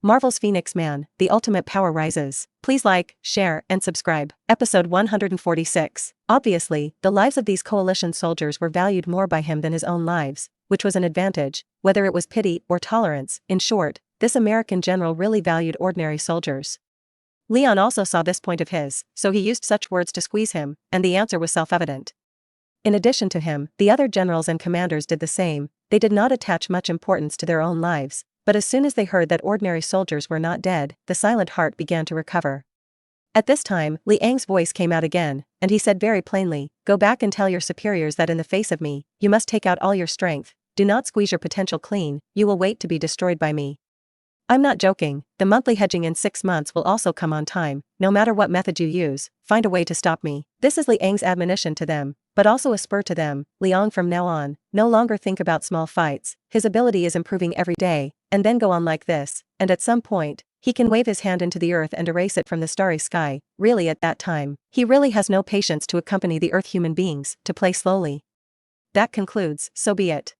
Marvel's Phoenix Man, the ultimate power rises. Please like, share, and subscribe. Episode 146. Obviously, the lives of these coalition soldiers were valued more by him than his own lives, which was an advantage, whether it was pity or tolerance. In short, this American general really valued ordinary soldiers. Leon also saw this point of his, so he used such words to squeeze him, and the answer was self-evident. In addition to him, the other generals and commanders did the same. They did not attach much importance to their own lives, but as soon as they heard that ordinary soldiers were not dead, the silent heart began to recover. At this time, Liang's voice came out again, and he said very plainly, "Go back and tell your superiors that in the face of me, you must take out all your strength. Do not squeeze your potential clean, you will wait to be destroyed by me. I'm not joking, the monthly hedging in 6 months will also come on time. No matter what method you use, find a way to stop me." This is Liang's admonition to them, but also a spur to them. Liang from now on, no longer think about small fights. His ability is improving every day, and then go on like this, and at some point, he can wave his hand into the earth and erase it from the starry sky. Really at that time, he really has no patience to accompany the earth human beings, to play slowly. That concludes, so be it.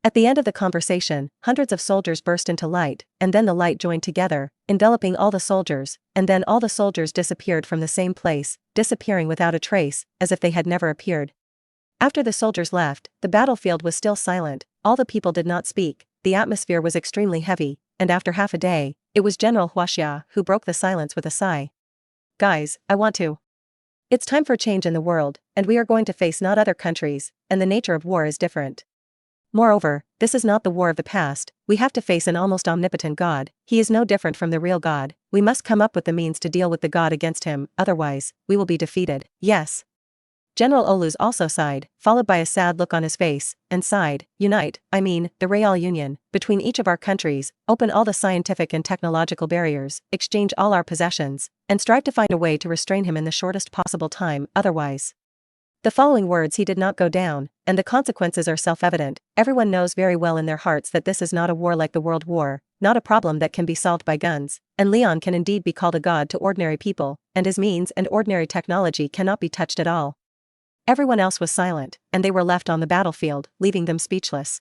At the end of the conversation, hundreds of soldiers burst into light, and then the light joined together, enveloping all the soldiers, and then all the soldiers disappeared from the same place, disappearing without a trace, as if they had never appeared. After the soldiers left, the battlefield was still silent, all the people did not speak, the atmosphere was extremely heavy, and after half a day, it was General Huaxia who broke the silence with a sigh. "Guys, I want to. It's time for change in the world, and we are going to face not other countries, and the nature of war is different. Moreover, this is not the war of the past, we have to face an almost omnipotent God. He is no different from the real God. We must come up with the means to deal with the God against him, otherwise, we will be defeated." Yes. General Oluz also sighed, followed by a sad look on his face, and sighed, "Unite, the Real Union, between each of our countries, open all the scientific and technological barriers, exchange all our possessions, and strive to find a way to restrain him in the shortest possible time, otherwise." The following words he did not go down, and the consequences are self-evident. Everyone knows very well in their hearts that this is not a war like the World War, not a problem that can be solved by guns, and Leon can indeed be called a god to ordinary people, and his means and ordinary technology cannot be touched at all. Everyone else was silent, and they were left on the battlefield, leaving them speechless.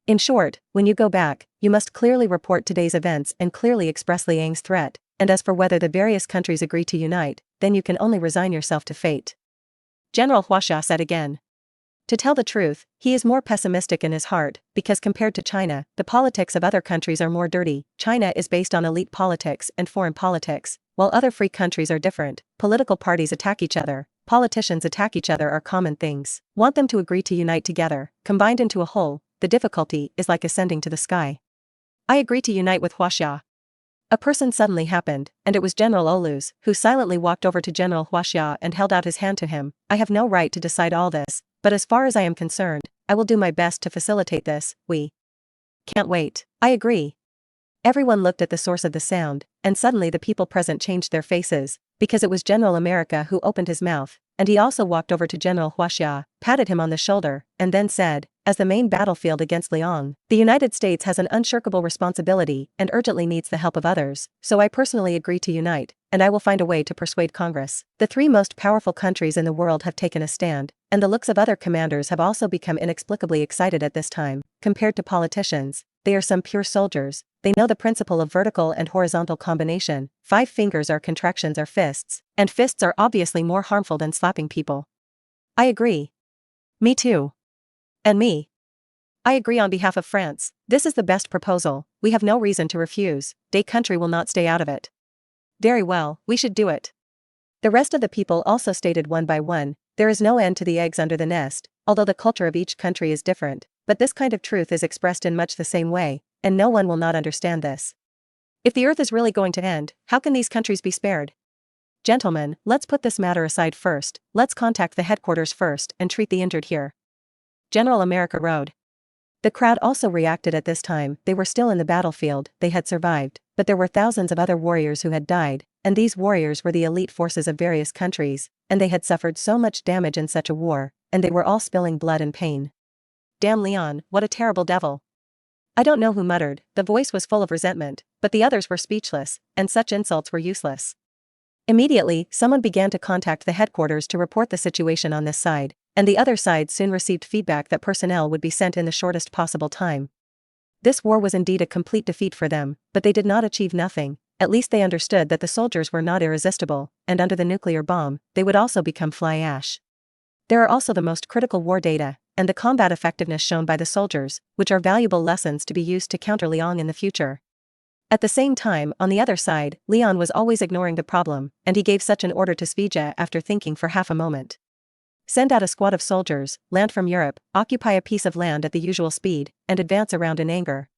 In short, when you go back, you must clearly report today's events and clearly express Liang's threat, and as for whether the various countries agree to unite, then you can only resign yourself to fate. General Huaxia said again. To tell the truth, he is more pessimistic in his heart, because compared to China, the politics of other countries are more dirty. China is based on elite politics and foreign politics, while other free countries are different. Political parties attack each other, politicians attack each other are common things. Want them to agree to unite together, combined into a whole, the difficulty is like ascending to the sky. I agree to unite with Huaxia. A person suddenly happened, and it was General Oluz, who silently walked over to General Huaxia and held out his hand to him. "I have no right to decide all this, but as far as I am concerned, I will do my best to facilitate this. We can't wait." "I agree." Everyone looked at the source of the sound, and suddenly the people present changed their faces, because it was General America who opened his mouth, and he also walked over to General Huaxia, patted him on the shoulder, and then said, "As the main battlefield against Liang, the United States has an unshirkable responsibility and urgently needs the help of others, so I personally agree to unite, and I will find a way to persuade Congress." The 3 most powerful countries in the world have taken a stand, and the looks of other commanders have also become inexplicably excited at this time. Compared to politicians, they are some pure soldiers. They know the principle of vertical and horizontal combination. 5 fingers are contractions are fists, and fists are obviously more harmful than slapping people. I agree. Me too. And me. I agree on behalf of France. This is the best proposal, we have no reason to refuse. Day country will not stay out of it. Very well, we should do it. The rest of the people also stated one by one, there is no end to the eggs under the nest, although the culture of each country is different, but this kind of truth is expressed in much the same way, and no one will not understand this. If the earth is really going to end, how can these countries be spared? Gentlemen, let's put this matter aside first, let's contact the headquarters first and treat the injured here. General America rode. The crowd also reacted at this time. They were still in the battlefield, they had survived, but there were thousands of other warriors who had died, and these warriors were the elite forces of various countries, and they had suffered so much damage in such a war, and they were all spilling blood and pain. Damn Leon, what a terrible devil. I don't know who muttered, the voice was full of resentment, but the others were speechless, and such insults were useless. Immediately, someone began to contact the headquarters to report the situation on this side, and the other side soon received feedback that personnel would be sent in the shortest possible time. This war was indeed a complete defeat for them, but they did not achieve nothing. At least they understood that the soldiers were not irresistible, and under the nuclear bomb, they would also become fly ash. There are also the most critical war data, and the combat effectiveness shown by the soldiers, which are valuable lessons to be used to counter Liang in the future. At the same time, on the other side, Leon was always ignoring the problem, and he gave such an order to Svija after thinking for half a moment. Send out a squad of soldiers, land from Europe, occupy a piece of land at the usual speed, and advance around in anger.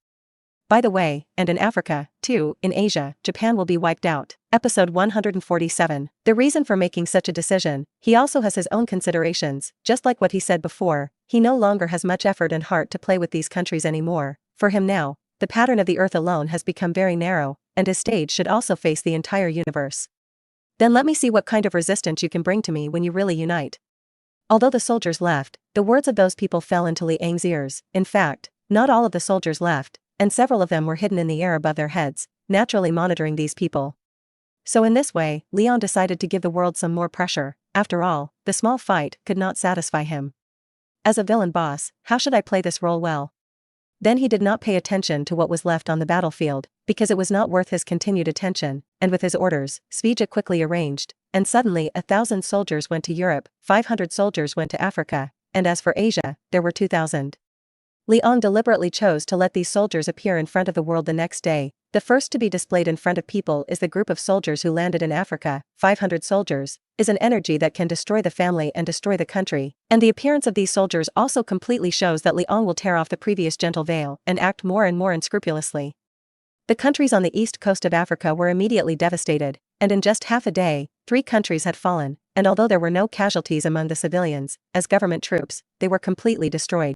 By the way, and in Africa, too, in Asia, Japan will be wiped out. Episode 147. The reason for making such a decision, he also has his own considerations, just like what he said before, he no longer has much effort and heart to play with these countries anymore. For him now, the pattern of the Earth alone has become very narrow, and his stage should also face the entire universe. Then let me see what kind of resistance you can bring to me when you really unite. Although the soldiers left, the words of those people fell into Liang's ears. In fact, not all of the soldiers left, and several of them were hidden in the air above their heads, naturally monitoring these people. So in this way, Leon decided to give the world some more pressure. After all, the small fight could not satisfy him. As a villain boss, how should I play this role well? Then he did not pay attention to what was left on the battlefield, because it was not worth his continued attention, and with his orders, Svija quickly arranged, and suddenly 1,000 soldiers went to Europe, 500 soldiers went to Africa, and as for Asia, there were 2,000. Leon deliberately chose to let these soldiers appear in front of the world the next day. The first to be displayed in front of people is the group of soldiers who landed in Africa. 500 soldiers is an energy that can destroy the family and destroy the country, and the appearance of these soldiers also completely shows that Leon will tear off the previous gentle veil and act more and more unscrupulously. The countries on the east coast of Africa were immediately devastated, and in just half a day, 3 countries had fallen, and although there were no casualties among the civilians, as government troops, they were completely destroyed.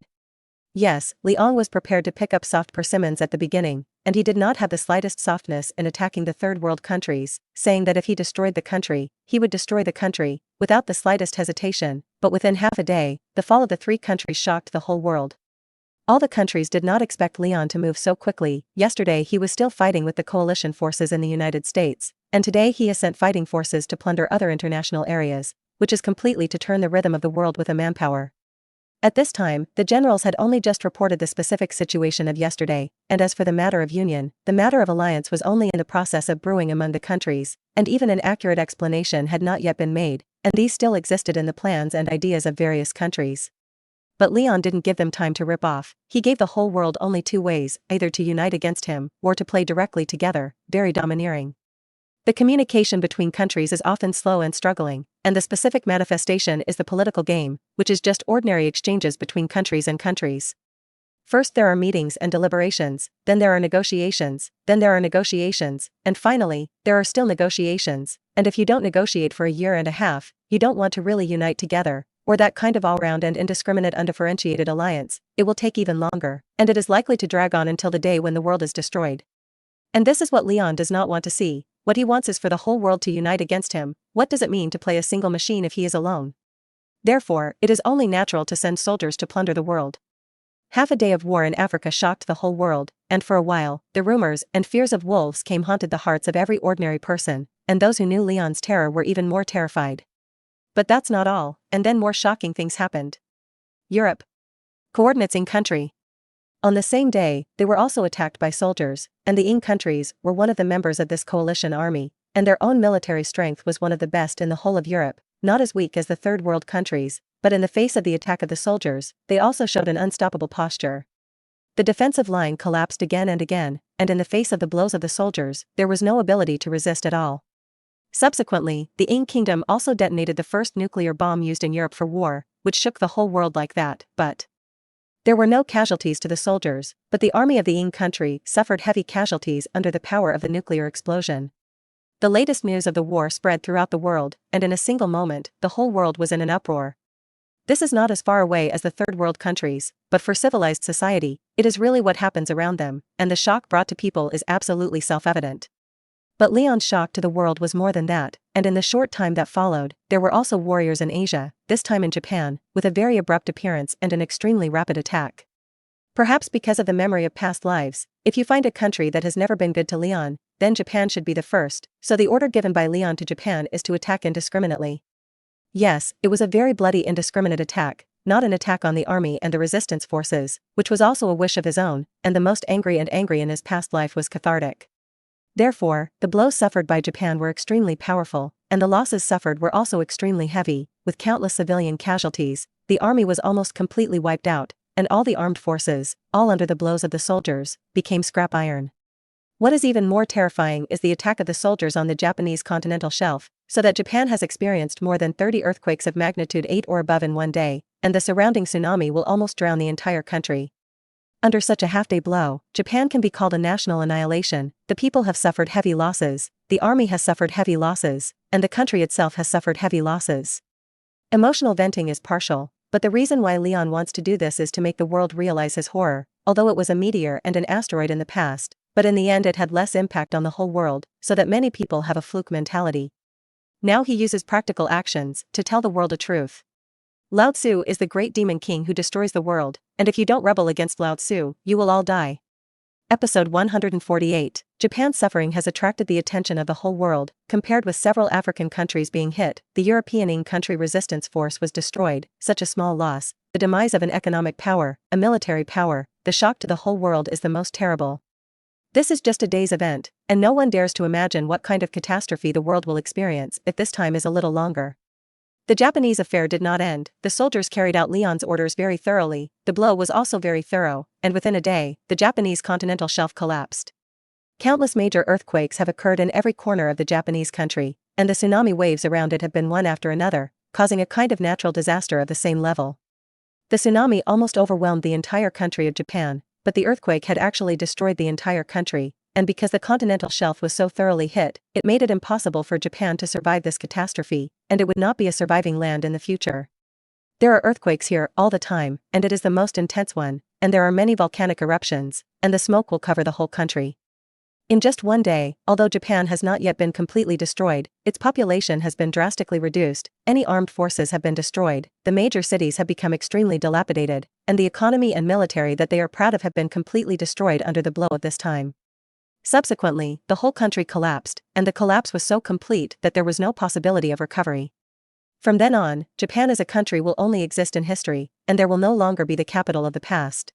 Yes, Leon was prepared to pick up soft persimmons at the beginning, and he did not have the slightest softness in attacking the third world countries, saying that if he destroyed the country, he would destroy the country, without the slightest hesitation, but within half a day, the fall of the 3 countries shocked the whole world. All the countries did not expect Leon to move so quickly. Yesterday he was still fighting with the coalition forces in the United States, and today he has sent fighting forces to plunder other international areas, which is completely to turn the rhythm of the world with a manpower. At this time, the generals had only just reported the specific situation of yesterday, and as for the matter of union, the matter of alliance was only in the process of brewing among the countries, and even an accurate explanation had not yet been made, and these still existed in the plans and ideas of various countries. But Leon didn't give them time to rip off. He gave the whole world only 2 ways, either to unite against him, or to play directly together, very domineering. The communication between countries is often slow and struggling, and the specific manifestation is the political game, which is just ordinary exchanges between countries and countries. First there are meetings and deliberations, then there are negotiations, and finally, there are still negotiations, and if you don't negotiate for a year and a half, you don't want to really unite together, or that kind of all-round and indiscriminate undifferentiated alliance, it will take even longer, and it is likely to drag on until the day when the world is destroyed. And this is what Leon does not want to see. What he wants is for the whole world to unite against him. What does it mean to play a single machine if he is alone? Therefore, it is only natural to send soldiers to plunder the world. Half a day of war in Africa shocked the whole world, and for a while, the rumors and fears of wolves came haunted the hearts of every ordinary person, and those who knew Leon's terror were even more terrified. But that's not all, and then more shocking things happened. Europe. Coordinates in country. On the same day, they were also attacked by soldiers, and the Ing countries were one of the members of this coalition army, and their own military strength was one of the best in the whole of Europe, not as weak as the third world countries, but in the face of the attack of the soldiers, they also showed an unstoppable posture. The defensive line collapsed again, and in the face of the blows of the soldiers, there was no ability to resist at all. Subsequently, the Ing kingdom also detonated the first nuclear bomb used in Europe for war, which shook the whole world like that, but there were no casualties to the soldiers, but the army of the Ing country suffered heavy casualties under the power of the nuclear explosion. The latest news of the war spread throughout the world, and in a single moment, the whole world was in an uproar. This is not as far away as the third world countries, but for civilized society, it is really what happens around them, and the shock brought to people is absolutely self-evident. But Leon's shock to the world was more than that, and in the short time that followed, there were also warriors in Asia, this time in Japan, with a very abrupt appearance and an extremely rapid attack. Perhaps because of the memory of past lives, if you find a country that has never been good to Leon, then Japan should be the first, so the order given by Leon to Japan is to attack indiscriminately. Yes, it was a very bloody indiscriminate attack, not an attack on the army and the resistance forces, which was also a wish of his own, and the most angry in his past life was cathartic. Therefore, the blows suffered by Japan were extremely powerful, and the losses suffered were also extremely heavy, with countless civilian casualties. The army was almost completely wiped out, and all the armed forces, all under the blows of the soldiers, became scrap iron. What is even more terrifying is the attack of the soldiers on the Japanese continental shelf, so that Japan has experienced more than 30 earthquakes of magnitude 8 or above in one day, and the surrounding tsunami will almost drown the entire country. Under such a half-day blow, Japan can be called a national annihilation. The people have suffered heavy losses, the army has suffered heavy losses, and the country itself has suffered heavy losses. Emotional venting is partial, but the reason why Leon wants to do this is to make the world realize his horror, although it was a meteor and an asteroid in the past, but in the end it had less impact on the whole world, so that many people have a fluke mentality. Now he uses practical actions to tell the world a truth. Lao Tzu is the great demon king who destroys the world, and if you don't rebel against Lao Tzu, you will all die. Episode 148. Japan's suffering has attracted the attention of the whole world. Compared with several African countries being hit, the European country resistance force was destroyed. Such a small loss, the demise of an economic power, a military power, the shock to the whole world is the most terrible. This is just a day's event, and no one dares to imagine what kind of catastrophe the world will experience if this time is a little longer. The Japanese affair did not end. The soldiers carried out Leon's orders very thoroughly. The blow was also very thorough, and within a day, the Japanese continental shelf collapsed. Countless major earthquakes have occurred in every corner of the Japanese country, and the tsunami waves around it have been one after another, causing a kind of natural disaster of the same level. The tsunami almost overwhelmed the entire country of Japan, but the earthquake had actually destroyed the entire country, and because the continental shelf was so thoroughly hit, it made it impossible for Japan to survive this catastrophe, and it would not be a surviving land in the future. There are earthquakes here all the time, and it is the most intense one, and there are many volcanic eruptions, and the smoke will cover the whole country. In just one day, although Japan has not yet been completely destroyed, its population has been drastically reduced, any armed forces have been destroyed, the major cities have become extremely dilapidated, and the economy and military that they are proud of have been completely destroyed under the blow of this time. Subsequently, the whole country collapsed, and the collapse was so complete that there was no possibility of recovery. From then on, Japan as a country will only exist in history, and there will no longer be the capital of the past.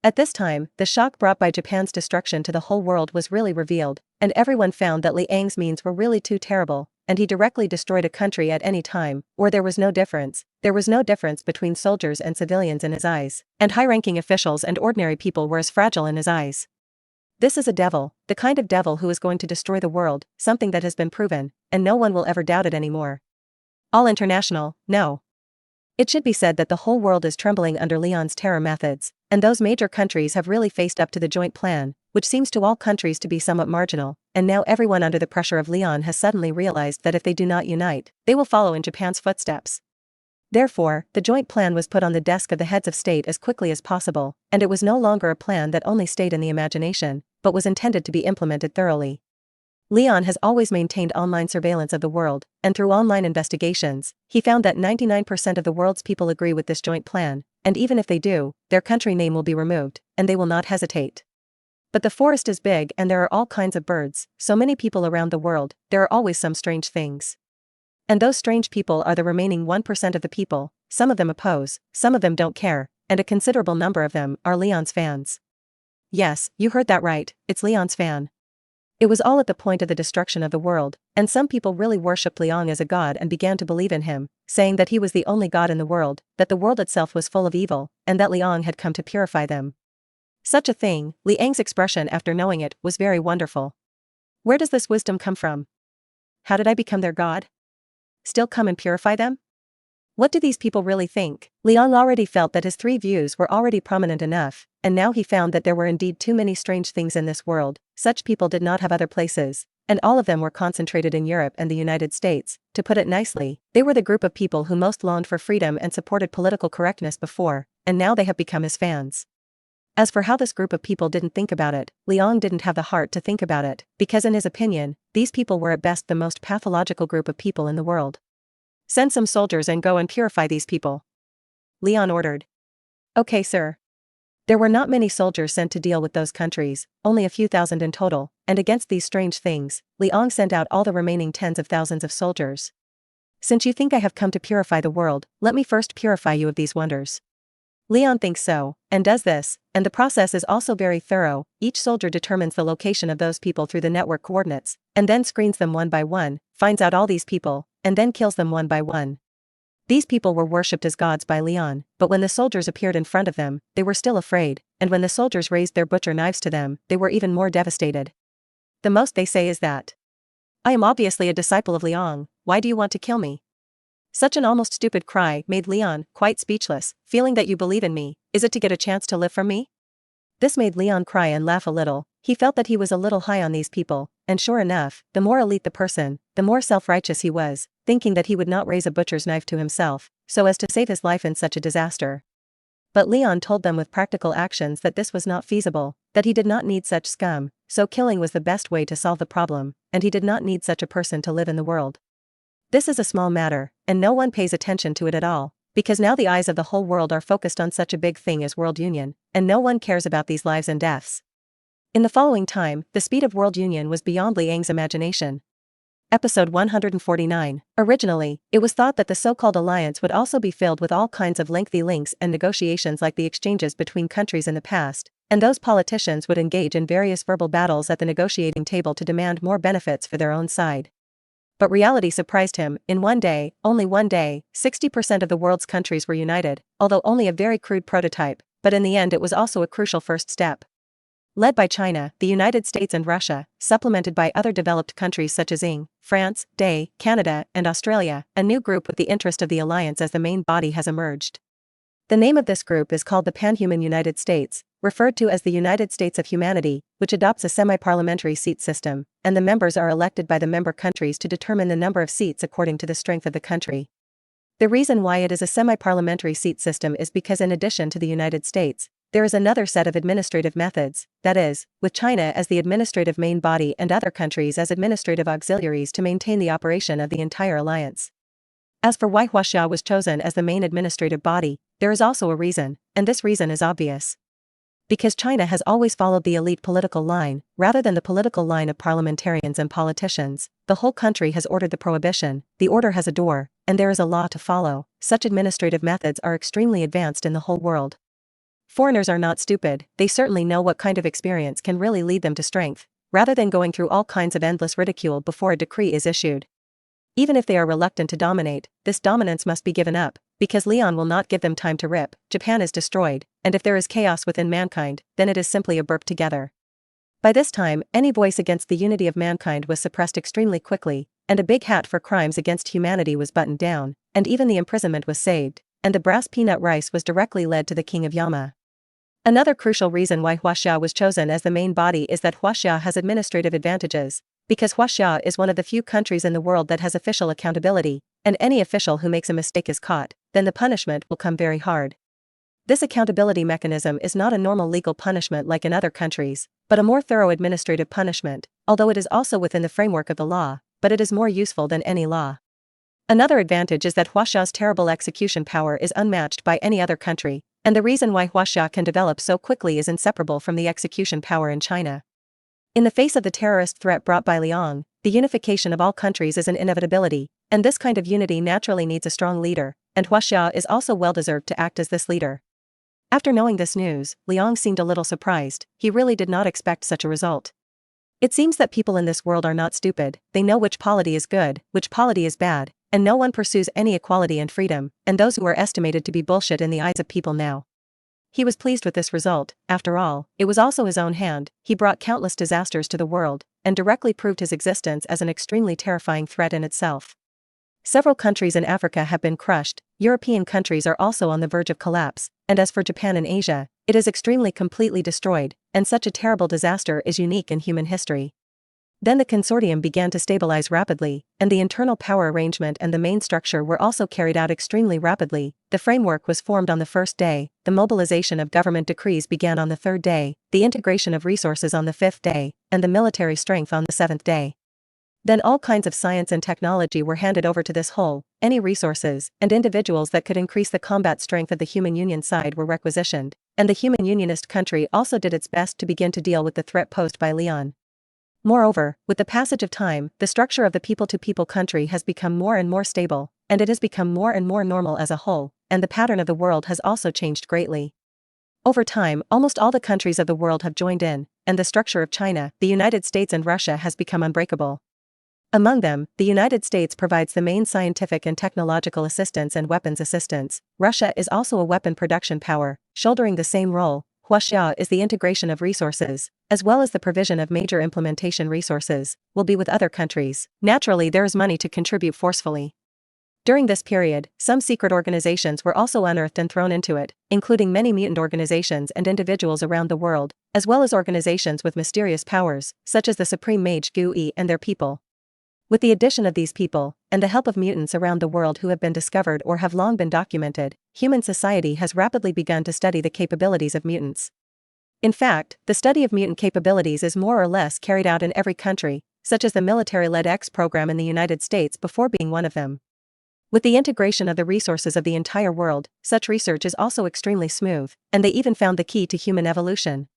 At this time, the shock brought by Japan's destruction to the whole world was really revealed, and everyone found that Liang's means were really too terrible, and he directly destroyed a country at any time, or there was no difference. There was no difference between soldiers and civilians in his eyes, and high-ranking officials and ordinary people were as fragile in his eyes. This is a devil, the kind of devil who is going to destroy the world, something that has been proven, and no one will ever doubt it anymore. All international, no. It should be said that the whole world is trembling under Leon's terror methods, and those major countries have really faced up to the joint plan, which seems to all countries to be somewhat marginal, and now everyone under the pressure of Leon has suddenly realized that if they do not unite, they will follow in Japan's footsteps. Therefore, the joint plan was put on the desk of the heads of state as quickly as possible, and it was no longer a plan that only stayed in the imagination, but was intended to be implemented thoroughly. Leon has always maintained online surveillance of the world, and through online investigations, he found that 99% of the world's people agree with this joint plan, and even if they do, their country name will be removed, and they will not hesitate. But the forest is big and there are all kinds of birds, so many people around the world, there are always some strange things. And those strange people are the remaining 1% of the people. Some of them oppose, some of them don't care, and a considerable number of them are Leon's fans. Yes, you heard that right, it's Leon's fan. It was all at the point of the destruction of the world, and some people really worshipped Leon as a god and began to believe in him, saying that he was the only god in the world, that the world itself was full of evil, and that Leon had come to purify them. Such a thing, Liang's expression after knowing it, was very wonderful. Where does this wisdom come from? How did I become their god? Still come and purify them? What do these people really think? Liang already felt that his three views were already prominent enough, and now he found that there were indeed too many strange things in this world. Such people did not have other places, and all of them were concentrated in Europe and the United States. To put it nicely, they were the group of people who most longed for freedom and supported political correctness before, and now they have become his fans. As for how this group of people didn't think about it, Liang didn't have the heart to think about it, because in his opinion, these people were at best the most pathological group of people in the world. Send some soldiers and go and purify these people. Leon ordered. Okay, sir. There were not many soldiers sent to deal with those countries, only a few thousand in total, and against these strange things, Liang sent out all the remaining tens of thousands of soldiers. Since you think I have come to purify the world, let me first purify you of these wonders. Leon thinks so, and does this, and the process is also very thorough. Each soldier determines the location of those people through the network coordinates, and then screens them one by one, finds out all these people, and then kills them one by one. These people were worshipped as gods by Leon, but when the soldiers appeared in front of them, they were still afraid, and when the soldiers raised their butcher knives to them, they were even more devastated. The most they say is that, "I am obviously a disciple of Leon, why do you want to kill me?" Such an almost stupid cry made Leon quite speechless, feeling that you believe in me, is it to get a chance to live from me? This made Leon cry and laugh a little. He felt that he was a little high on these people, and sure enough, the more elite the person, the more self-righteous he was, thinking that he would not raise a butcher's knife to himself, so as to save his life in such a disaster. But Leon told them with practical actions that this was not feasible, that he did not need such scum, so killing was the best way to solve the problem, and he did not need such a person to live in the world. This is a small matter, and no one pays attention to it at all, because now the eyes of the whole world are focused on such a big thing as world union, and no one cares about these lives and deaths. In the following time, the speed of world union was beyond Liang's imagination. Episode 149. Originally, it was thought that the so-called alliance would also be filled with all kinds of lengthy links and negotiations like the exchanges between countries in the past, and those politicians would engage in various verbal battles at the negotiating table to demand more benefits for their own side. But reality surprised him. In one day, only one day, 60% of the world's countries were united, although only a very crude prototype, but in the end it was also a crucial first step. Led by China, the United States and Russia, supplemented by other developed countries such as Ing, France, Canada, and Australia, a new group with the interest of the alliance as the main body has emerged. The name of this group is called the Pan-Human United States, referred to as the United States of Humanity, which adopts a semi-parliamentary seat system, and the members are elected by the member countries to determine the number of seats according to the strength of the country. The reason why it is a semi-parliamentary seat system is because in addition to the United States, there is another set of administrative methods, that is, with China as the administrative main body and other countries as administrative auxiliaries to maintain the operation of the entire alliance. As for why Huaxia was chosen as the main administrative body, there is also a reason, and this reason is obvious. Because China has always followed the elite political line, rather than the political line of parliamentarians and politicians, the whole country has ordered the prohibition, the order has a door, and there is a law to follow. Such administrative methods are extremely advanced in the whole world. Foreigners are not stupid, they certainly know what kind of experience can really lead them to strength, rather than going through all kinds of endless ridicule before a decree is issued. Even if they are reluctant to dominate, this dominance must be given up, because Leon will not give them time to rip. Japan is destroyed, and if there is chaos within mankind, then it is simply a burp together. By this time, any voice against the unity of mankind was suppressed extremely quickly, and a big hat for crimes against humanity was buttoned down, and even the imprisonment was saved, and the brass peanut rice was directly led to the king of Yama. Another crucial reason why Huaxia was chosen as the main body is that Huaxia has administrative advantages, because Huaxia is one of the few countries in the world that has official accountability, and any official who makes a mistake is caught, then the punishment will come very hard. This accountability mechanism is not a normal legal punishment like in other countries, but a more thorough administrative punishment, although it is also within the framework of the law, but it is more useful than any law. Another advantage is that Huaxia's terrible execution power is unmatched by any other country, and the reason why Huaxia can develop so quickly is inseparable from the execution power in China. In the face of the terrorist threat brought by Liang, the unification of all countries is an inevitability, and this kind of unity naturally needs a strong leader, and Huaxia is also well-deserved to act as this leader. After knowing this news, Liang seemed a little surprised. He really did not expect such a result. It seems that people in this world are not stupid, they know which polity is good, which polity is bad, and no one pursues any equality and freedom, and those who are estimated to be bullshit in the eyes of people now. He was pleased with this result. After all, it was also his own hand. He brought countless disasters to the world, and directly proved his existence as an extremely terrifying threat in itself. Several countries in Africa have been crushed, European countries are also on the verge of collapse, and as for Japan and Asia, it is extremely completely destroyed, and such a terrible disaster is unique in human history. Then the consortium began to stabilize rapidly, and the internal power arrangement and the main structure were also carried out extremely rapidly. The framework was formed on the first day, the mobilization of government decrees began on the third day, the integration of resources on the fifth day, and the military strength on the seventh day. Then all kinds of science and technology were handed over to this whole, any resources, and individuals that could increase the combat strength of the human union side were requisitioned, and the human unionist country also did its best to begin to deal with the threat posed by Leon. Moreover, with the passage of time, the structure of the people-to-people country has become more and more stable, and it has become more and more normal as a whole, and the pattern of the world has also changed greatly. Over time, almost all the countries of the world have joined in, and the structure of China, the United States and Russia has become unbreakable. Among them, the United States provides the main scientific and technological assistance and weapons assistance. Russia is also a weapon production power, shouldering the same role. Huaxia is the integration of resources, as well as the provision of major implementation resources, will be with other countries. Naturally, there is money to contribute forcefully. During this period, some secret organizations were also unearthed and thrown into it, including many mutant organizations and individuals around the world, as well as organizations with mysterious powers, such as the Supreme Mage Gu Yi and their people. With the addition of these people, and the help of mutants around the world who have been discovered or have long been documented, human society has rapidly begun to study the capabilities of mutants. In fact, the study of mutant capabilities is more or less carried out in every country, such as the military-led X program in the United States before being one of them. With the integration of the resources of the entire world, such research is also extremely smooth, and they even found the key to human evolution.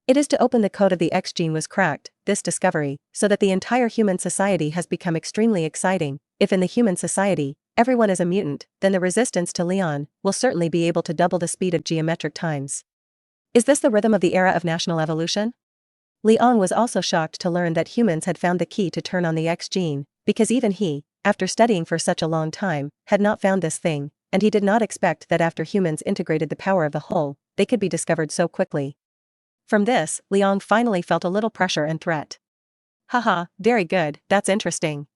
It is to open the code of the X gene was cracked, this discovery, so that the entire human society has become extremely exciting. If in the human society, everyone is a mutant, then the resistance to Leon will certainly be able to double the speed of geometric times. Is this the rhythm of the era of national evolution? Leon was also shocked to learn that humans had found the key to turn on the X gene, because even he, after studying for such a long time, had not found this thing, and he did not expect that after humans integrated the power of the whole, they could be discovered so quickly. From this, Liang finally felt a little pressure and threat. Haha, very good, that's interesting.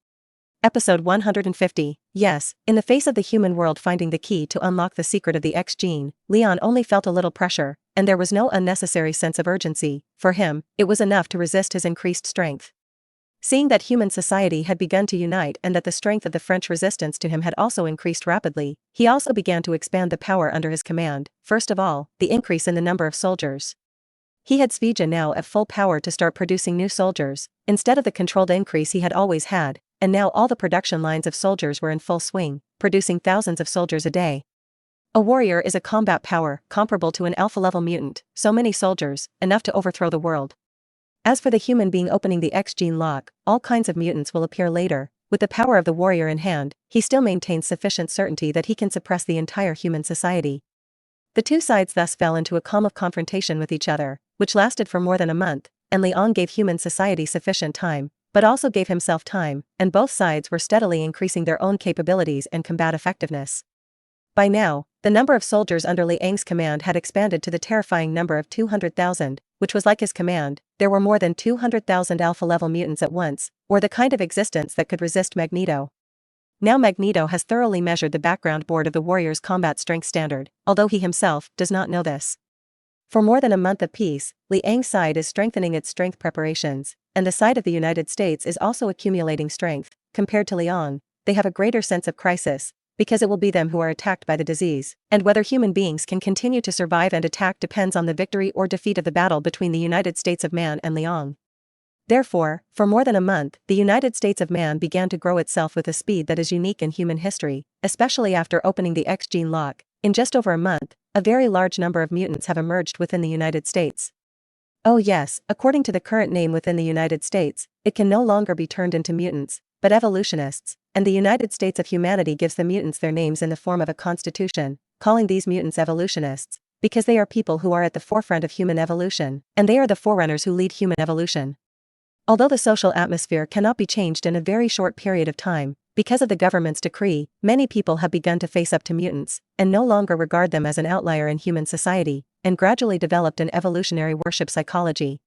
Episode 150. Yes, in the face of the human world finding the key to unlock the secret of the X gene, Leon only felt a little pressure, and there was no unnecessary sense of urgency. For him, it was enough to resist his increased strength. Seeing that human society had begun to unite and that the strength of the French resistance to him had also increased rapidly, he also began to expand the power under his command. First of all, the increase in the number of soldiers. He had Svija now at full power to start producing new soldiers, instead of the controlled increase he had always had, and now all the production lines of soldiers were in full swing, producing thousands of soldiers a day. A warrior is a combat power, comparable to an alpha-level mutant, so many soldiers, enough to overthrow the world. As for the human being opening the X gene lock, all kinds of mutants will appear later. With the power of the warrior in hand, he still maintains sufficient certainty that he can suppress the entire human society. The two sides thus fell into a calm of confrontation with each other, which lasted for more than a month, and Liang gave human society sufficient time, but also gave himself time, and both sides were steadily increasing their own capabilities and combat effectiveness. By now, the number of soldiers under Liang's command had expanded to the terrifying number of 200,000, which was like his command. There were more than 200,000 alpha-level mutants at once, or the kind of existence that could resist Magneto. Now Magneto has thoroughly measured the background board of the warrior's combat strength standard, although he himself does not know this. For more than a month of peace, Liang's side is strengthening its strength preparations, and the side of the United States is also accumulating strength. Compared to Liang, they have a greater sense of crisis, because it will be them who are attacked by the disease, and whether human beings can continue to survive and attack depends on the victory or defeat of the battle between the United States of Man and Liang. Therefore, for more than a month, the United States of Man began to grow itself with a speed that is unique in human history, especially after opening the X gene lock. In just over a month, a very large number of mutants have emerged within the United States. Oh yes, according to the current name within the United States, it can no longer be turned into mutants, but evolutionists, and the United States of Humanity gives the mutants their names in the form of a constitution, calling these mutants evolutionists, because they are people who are at the forefront of human evolution, and they are the forerunners who lead human evolution. Although the social atmosphere cannot be changed in a very short period of time, because of the government's decree, many people have begun to face up to mutants, and no longer regard them as an outlier in human society, and gradually developed an evolutionary worship psychology.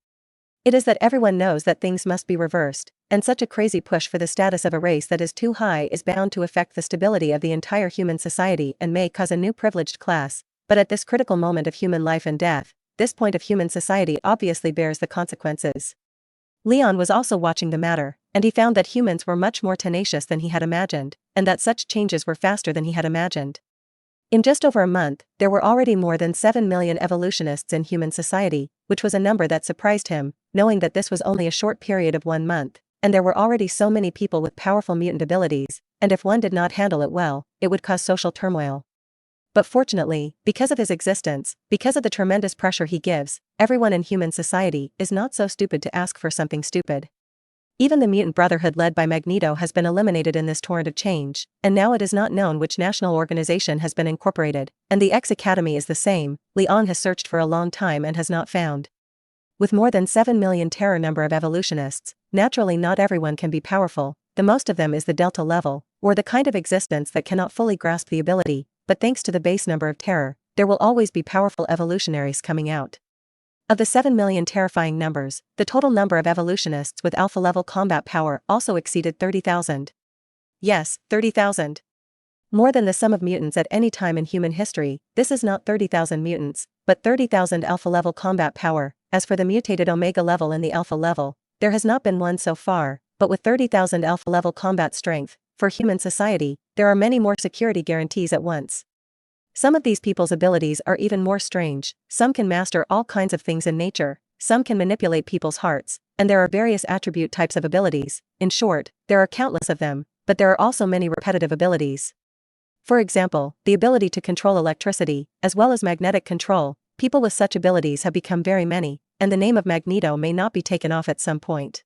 It is that everyone knows that things must be reversed, and such a crazy push for the status of a race that is too high is bound to affect the stability of the entire human society and may cause a new privileged class. But at this critical moment of human life and death, this point of human society obviously bears the consequences. Leon was also watching the matter, and he found that humans were much more tenacious than he had imagined, and that such changes were faster than he had imagined. In just over a month, there were already more than 7 million evolutionists in human society, which was a number that surprised him, knowing that this was only a short period of 1 month, and there were already so many people with powerful mutant abilities, and if one did not handle it well, it would cause social turmoil. But fortunately, because of his existence, because of the tremendous pressure he gives, everyone in human society is not so stupid to ask for something stupid. Even the mutant brotherhood led by Magneto has been eliminated in this torrent of change, and now it is not known which national organization has been incorporated, and the X Academy is the same. Leon has searched for a long time and has not found. With more than 7 million terror number of evolutionists, naturally not everyone can be powerful. The most of them is the delta level, or the kind of existence that cannot fully grasp the ability, but thanks to the base number of terror, there will always be powerful evolutionaries coming out. Of the 7 million terrifying numbers, the total number of evolutionists with alpha-level combat power also exceeded 30,000. Yes, 30,000. More than the sum of mutants at any time in human history. This is not 30,000 mutants, but 30,000 alpha-level combat power. As for the mutated omega level and the alpha level, there has not been one so far, but with 30,000 alpha-level combat strength, for human society, there are many more security guarantees at once. Some of these people's abilities are even more strange. Some can master all kinds of things in nature, some can manipulate people's hearts, and there are various attribute types of abilities. In short, there are countless of them, but there are also many repetitive abilities. For example, the ability to control electricity, as well as magnetic control. People with such abilities have become very many, and the name of Magneto may not be taken off at some point.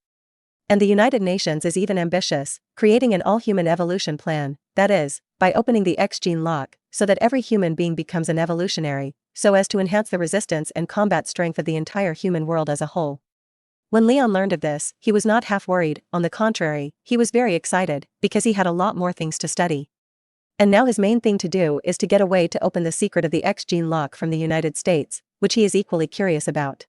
And the United Nations is even ambitious, creating an all-human evolution plan, that is, by opening the X gene lock, so that every human being becomes an evolutionary, so as to enhance the resistance and combat strength of the entire human world as a whole. When Leon learned of this, he was not half worried. On the contrary, he was very excited, because he had a lot more things to study. And now his main thing to do is to get a way to open the secret of the X gene lock from the United States, which he is equally curious about.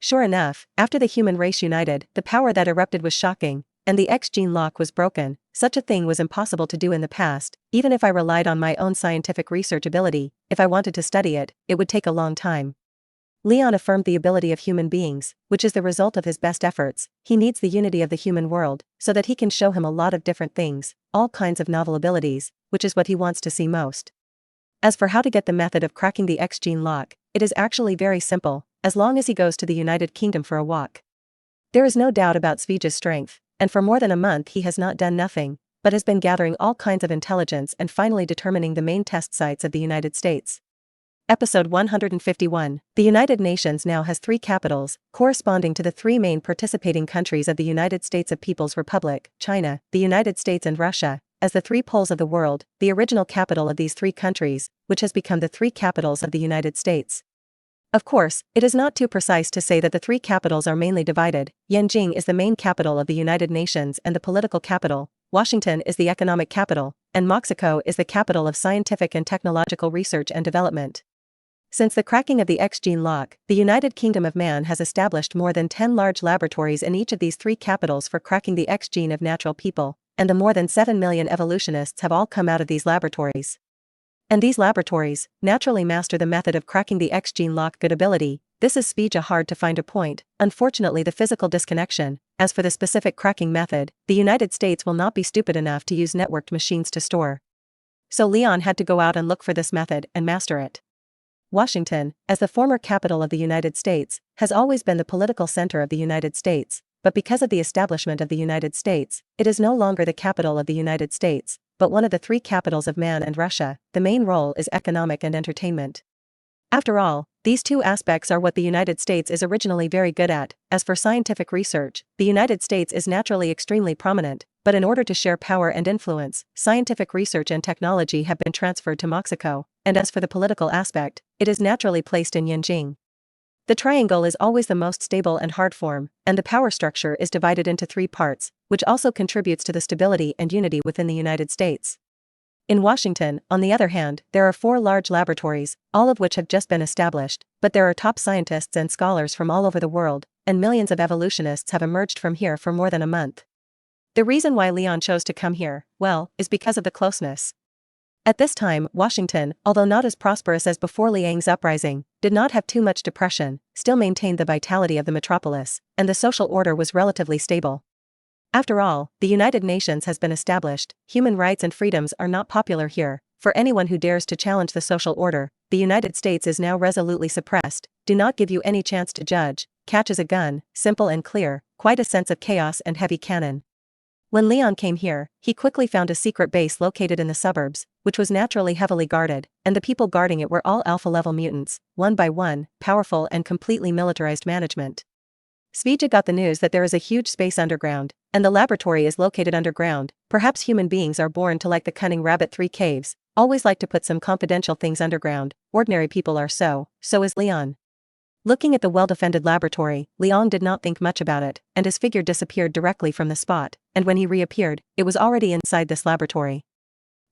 Sure enough, after the human race united, the power that erupted was shocking, and the X gene lock was broken. Such a thing was impossible to do in the past. Even if I relied on my own scientific research ability, if I wanted to study it, it would take a long time. Leon affirmed the ability of human beings, which is the result of his best efforts. He needs the unity of the human world, so that he can show him a lot of different things, all kinds of novel abilities, which is what he wants to see most. As for how to get the method of cracking the X gene lock, it is actually very simple, as long as he goes to the United Kingdom for a walk. There is no doubt about Svija's strength, and for more than a month he has not done nothing, but has been gathering all kinds of intelligence and finally determining the main test sites of the United States. Episode 151. The United Nations now has 3 capitals, corresponding to the 3 main participating countries of the United States of People's Republic, China, the United States and Russia, as the 3 poles of the world, the original capital of these 3 countries, which has become the 3 capitals of the United States. Of course, it is not too precise to say that the 3 capitals are mainly divided. Yanjing is the main capital of the United Nations and the political capital, Washington is the economic capital, and Mexico is the capital of scientific and technological research and development. Since the cracking of the X gene lock, the United Kingdom of Man has established more than 10 large laboratories in each of these 3 capitals for cracking the X gene of natural people, and the more than 7 million evolutionists have all come out of these laboratories. And these laboratories naturally master the method of cracking the X gene lock. Good ability. This is Spija hard to find a point, unfortunately the physical disconnection. As for the specific cracking method, the United States will not be stupid enough to use networked machines to store. So Leon had to go out and look for this method and master it. Washington, as the former capital of the United States, has always been the political center of the United States, but because of the establishment of the United States, it is no longer the capital of the United States, but one of the 3 capitals of Man and Russia. The main role is economic and entertainment. After all, these 2 aspects are what the United States is originally very good at. As for scientific research, the United States is naturally extremely prominent, but in order to share power and influence, scientific research and technology have been transferred to Mexico, and as for the political aspect, it is naturally placed in Yanjing. The triangle is always the most stable and hard form, and the power structure is divided into 3 parts, which also contributes to the stability and unity within the United States. In Washington, on the other hand, there are 4 large laboratories, all of which have just been established, but there are top scientists and scholars from all over the world, and millions of evolutionists have emerged from here for more than a month. The reason why Leon chose to come here, well, is because of the closeness. At this time, Washington, although not as prosperous as before Liang's uprising, did not have too much depression, still maintained the vitality of the metropolis, and the social order was relatively stable. After all, the United Nations has been established. Human rights and freedoms are not popular here. For anyone who dares to challenge the social order, the United States is now resolutely suppressed. Do not give you any chance to judge. Catches a gun, simple and clear, quite a sense of chaos and heavy cannon. When Leon came here, he quickly found a secret base located in the suburbs, which was naturally heavily guarded, and the people guarding it were all alpha-level mutants, one by one, powerful and completely militarized management. Svija got the news that there is a huge space underground, and the laboratory is located underground. Perhaps human beings are born to like the cunning rabbit 3 caves, always like to put some confidential things underground. Ordinary people are so is Leon. Looking at the well-defended laboratory, Leon did not think much about it, and his figure disappeared directly from the spot, and when he reappeared, it was already inside this laboratory.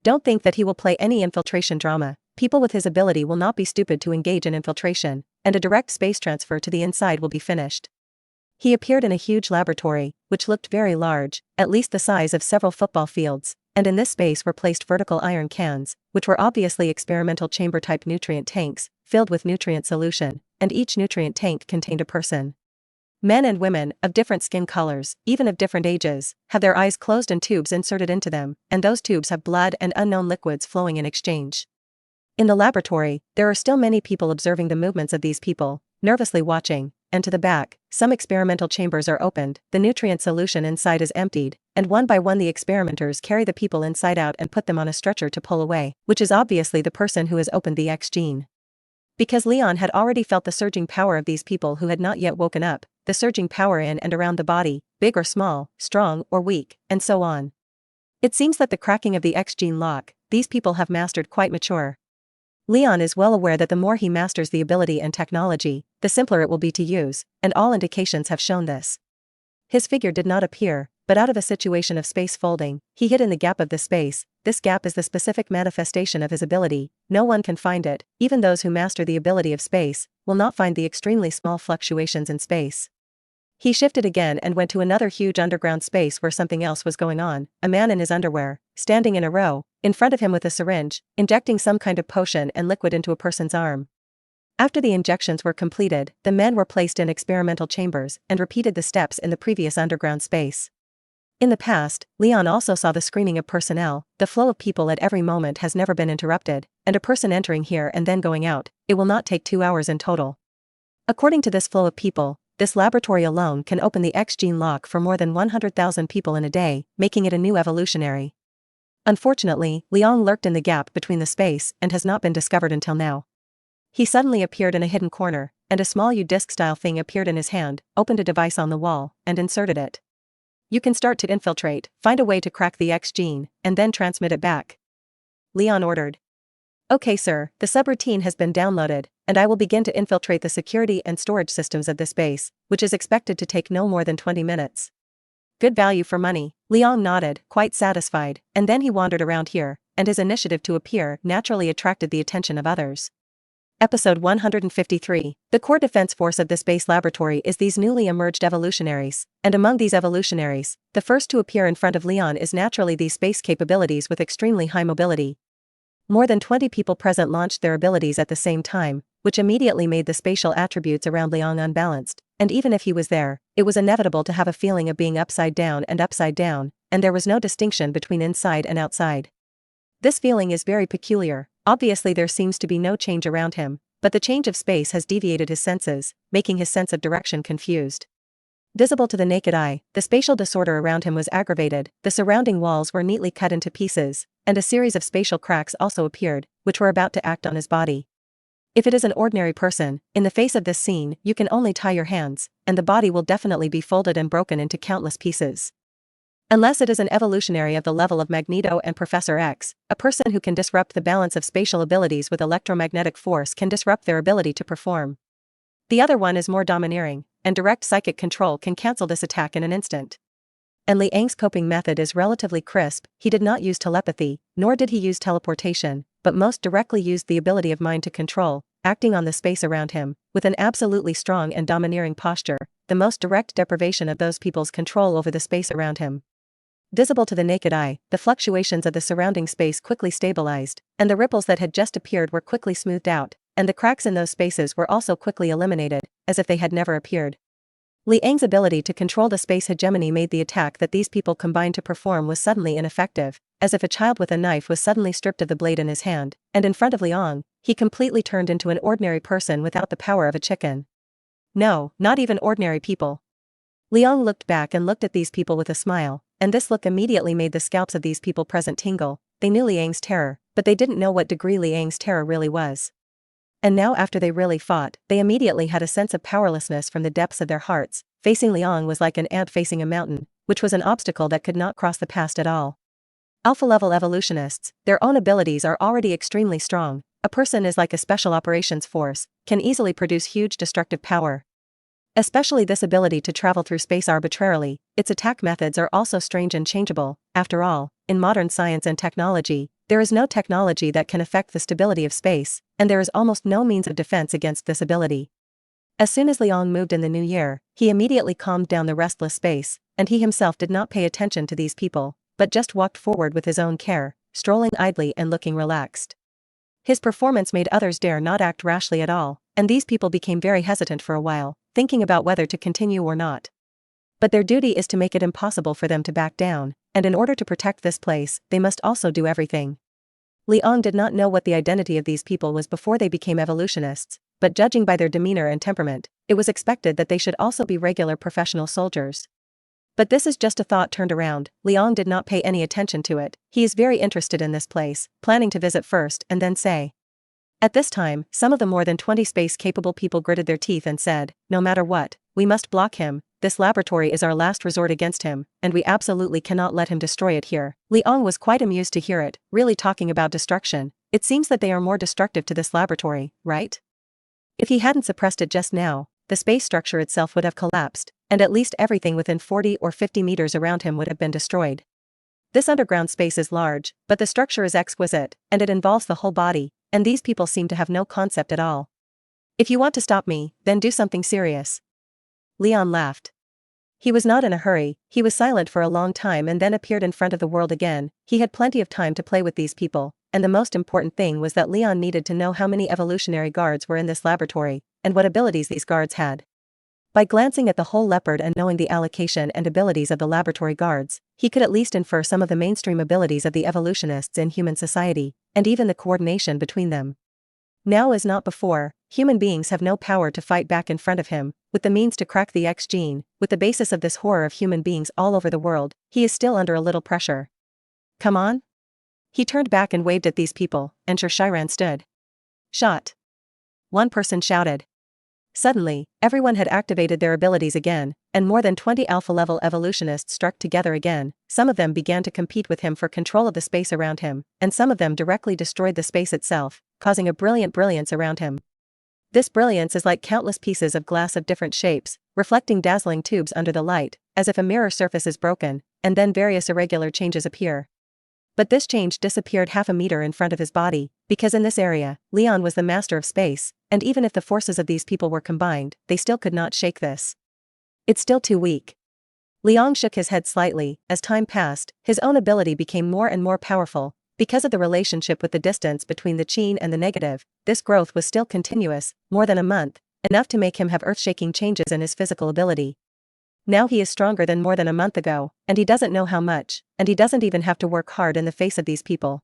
Don't think that he will play any infiltration drama. People with his ability will not be stupid to engage in infiltration, and a direct space transfer to the inside will be finished. He appeared in a huge laboratory, which looked very large, at least the size of several football fields, and in this space were placed vertical iron cans, which were obviously experimental chamber-type nutrient tanks, filled with nutrient solution, and each nutrient tank contained a person. Men and women, of different skin colors, even of different ages, have their eyes closed and tubes inserted into them, and those tubes have blood and unknown liquids flowing in exchange. In the laboratory, there are still many people observing the movements of these people, nervously watching, and to the back, some experimental chambers are opened, the nutrient solution inside is emptied, and one by one the experimenters carry the people inside out and put them on a stretcher to pull away, which is obviously the person who has opened the X gene. Because Leon had already felt the surging power of these people who had not yet woken up, the surging power in and around the body, big or small, strong or weak, and so on. It seems that the cracking of the X gene lock, these people have mastered quite mature. Leon is well aware that the more he masters the ability and technology, the simpler it will be to use, and all indications have shown this. His figure did not appear, but out of a situation of space folding, he hid in the gap of the space. This gap is the specific manifestation of his ability. No one can find it, even those who master the ability of space, will not find the extremely small fluctuations in space. He shifted again and went to another huge underground space where something else was going on, a man in his underwear, standing in a row, in front of him with a syringe, injecting some kind of potion and liquid into a person's arm. After the injections were completed, the men were placed in experimental chambers and repeated the steps in the previous underground space. In the past, Leon also saw the screaming of personnel. The flow of people at every moment has never been interrupted, and a person entering here and then going out, it will not take 2 hours in total. According to this flow of people, this laboratory alone can open the X gene lock for more than 100,000 people in a day, making it a new evolutionary. Unfortunately, Leon lurked in the gap between the space and has not been discovered until now. He suddenly appeared in a hidden corner, and a small U-disc-style thing appeared in his hand, opened a device on the wall, and inserted it. You can start to infiltrate, find a way to crack the X gene, and then transmit it back. Leon ordered. Okay sir, the subroutine has been downloaded, and I will begin to infiltrate the security and storage systems of this base, which is expected to take no more than 20 minutes. Good value for money. Leon nodded, quite satisfied, and then he wandered around here, and his initiative to appear naturally attracted the attention of others. Episode 153. The core defense force of this base laboratory is these newly emerged evolutionaries, and among these evolutionaries, the first to appear in front of Leon is naturally these space capabilities with extremely high mobility. More than 20 people present launched their abilities at the same time, which immediately made the spatial attributes around Leon unbalanced, and even if he was there, it was inevitable to have a feeling of being upside down, and there was no distinction between inside and outside. This feeling is very peculiar. Obviously there seems to be no change around him, but the change of space has deviated his senses, making his sense of direction confused. Visible to the naked eye, the spatial disorder around him was aggravated, the surrounding walls were neatly cut into pieces, and a series of spatial cracks also appeared, which were about to act on his body. If it is an ordinary person, in the face of this scene, you can only tie your hands, and the body will definitely be folded and broken into countless pieces. Unless it is an evolutionary of the level of Magneto and Professor X, a person who can disrupt the balance of spatial abilities with electromagnetic force can disrupt their ability to perform. The other one is more domineering, and direct psychic control can cancel this attack in an instant. And Liang's coping method is relatively crisp. He did not use telepathy, nor did he use teleportation, but most directly used the ability of mind to control, acting on the space around him, with an absolutely strong and domineering posture, the most direct deprivation of those people's control over the space around him. Visible to the naked eye, the fluctuations of the surrounding space quickly stabilized, and the ripples that had just appeared were quickly smoothed out, and the cracks in those spaces were also quickly eliminated, as if they had never appeared. Liang's ability to control the space hegemony made the attack that these people combined to perform was suddenly ineffective, as if a child with a knife was suddenly stripped of the blade in his hand, and in front of Liang, he completely turned into an ordinary person without the power of a chicken. No, not even ordinary people. Liang looked back and looked at these people with a smile, and this look immediately made the scalps of these people present tingle. They knew Liang's terror, but they didn't know what degree Liang's terror really was. And now after they really fought, they immediately had a sense of powerlessness from the depths of their hearts, facing Liang was like an ant facing a mountain, which was an obstacle that could not cross the past at all. Alpha-level evolutionists, their own abilities are already extremely strong. A person is like a special operations force, can easily produce huge destructive power. Especially this ability to travel through space arbitrarily, its attack methods are also strange and changeable. After all, in modern science and technology, there is no technology that can affect the stability of space, and there is almost no means of defense against this ability. As soon as Liang moved in the new year, he immediately calmed down the restless space, and he himself did not pay attention to these people, but just walked forward with his own care, strolling idly and looking relaxed. His performance made others dare not act rashly at all, and these people became very hesitant for a while, thinking about whether to continue or not. But their duty is to make it impossible for them to back down, and in order to protect this place, they must also do everything. Liang did not know what the identity of these people was before they became evolutionists, but judging by their demeanor and temperament, it was expected that they should also be regular professional soldiers. But this is just a thought turned around. Liang did not pay any attention to it. He is very interested in this place, planning to visit first and then say. At this time, some of the more than 20 space-capable people gritted their teeth and said, no matter what, we must block him. This laboratory is our last resort against him, and we absolutely cannot let him destroy it here. Liang was quite amused to hear it, really talking about destruction. It seems that they are more destructive to this laboratory, right? If he hadn't suppressed it just now, the space structure itself would have collapsed, and at least everything within 40 or 50 meters around him would have been destroyed. This underground space is large, but the structure is exquisite, and it involves the whole body, and these people seem to have no concept at all. If you want to stop me, then do something serious. Liang laughed. He was not in a hurry. He was silent for a long time and then appeared in front of the world again. He had plenty of time to play with these people, and the most important thing was that Liang needed to know how many evolutionary guards were in this laboratory, and what abilities these guards had. By glancing at the whole leopard and knowing the allocation and abilities of the laboratory guards, he could at least infer some of the mainstream abilities of the evolutionists in human society, and even the coordination between them. Now as not before, human beings have no power to fight back in front of him. With the means to crack the X gene, with the basis of this horror of human beings all over the world, he is still under a little pressure. Come on? He turned back and waved at these people, and Shiran stood. Shot. One person shouted. Suddenly, everyone had activated their abilities again, and more than 20 alpha-level evolutionists struck together again. Some of them began to compete with him for control of the space around him, and some of them directly destroyed the space itself, causing a brilliant brilliance around him. This brilliance is like countless pieces of glass of different shapes, reflecting dazzling tubes under the light, as if a mirror surface is broken, and then various irregular changes appear. But this change disappeared half a meter in front of his body, because in this area, Liang was the master of space, and even if the forces of these people were combined, they still could not shake this. It's still too weak. Liang shook his head slightly. As time passed, his own ability became more and more powerful. Because of the relationship with the distance between the qin and the negative, this growth was still continuous, more than a month, enough to make him have earth-shaking changes in his physical ability. Now he is stronger than more than a month ago, and he doesn't know how much, and he doesn't even have to work hard in the face of these people.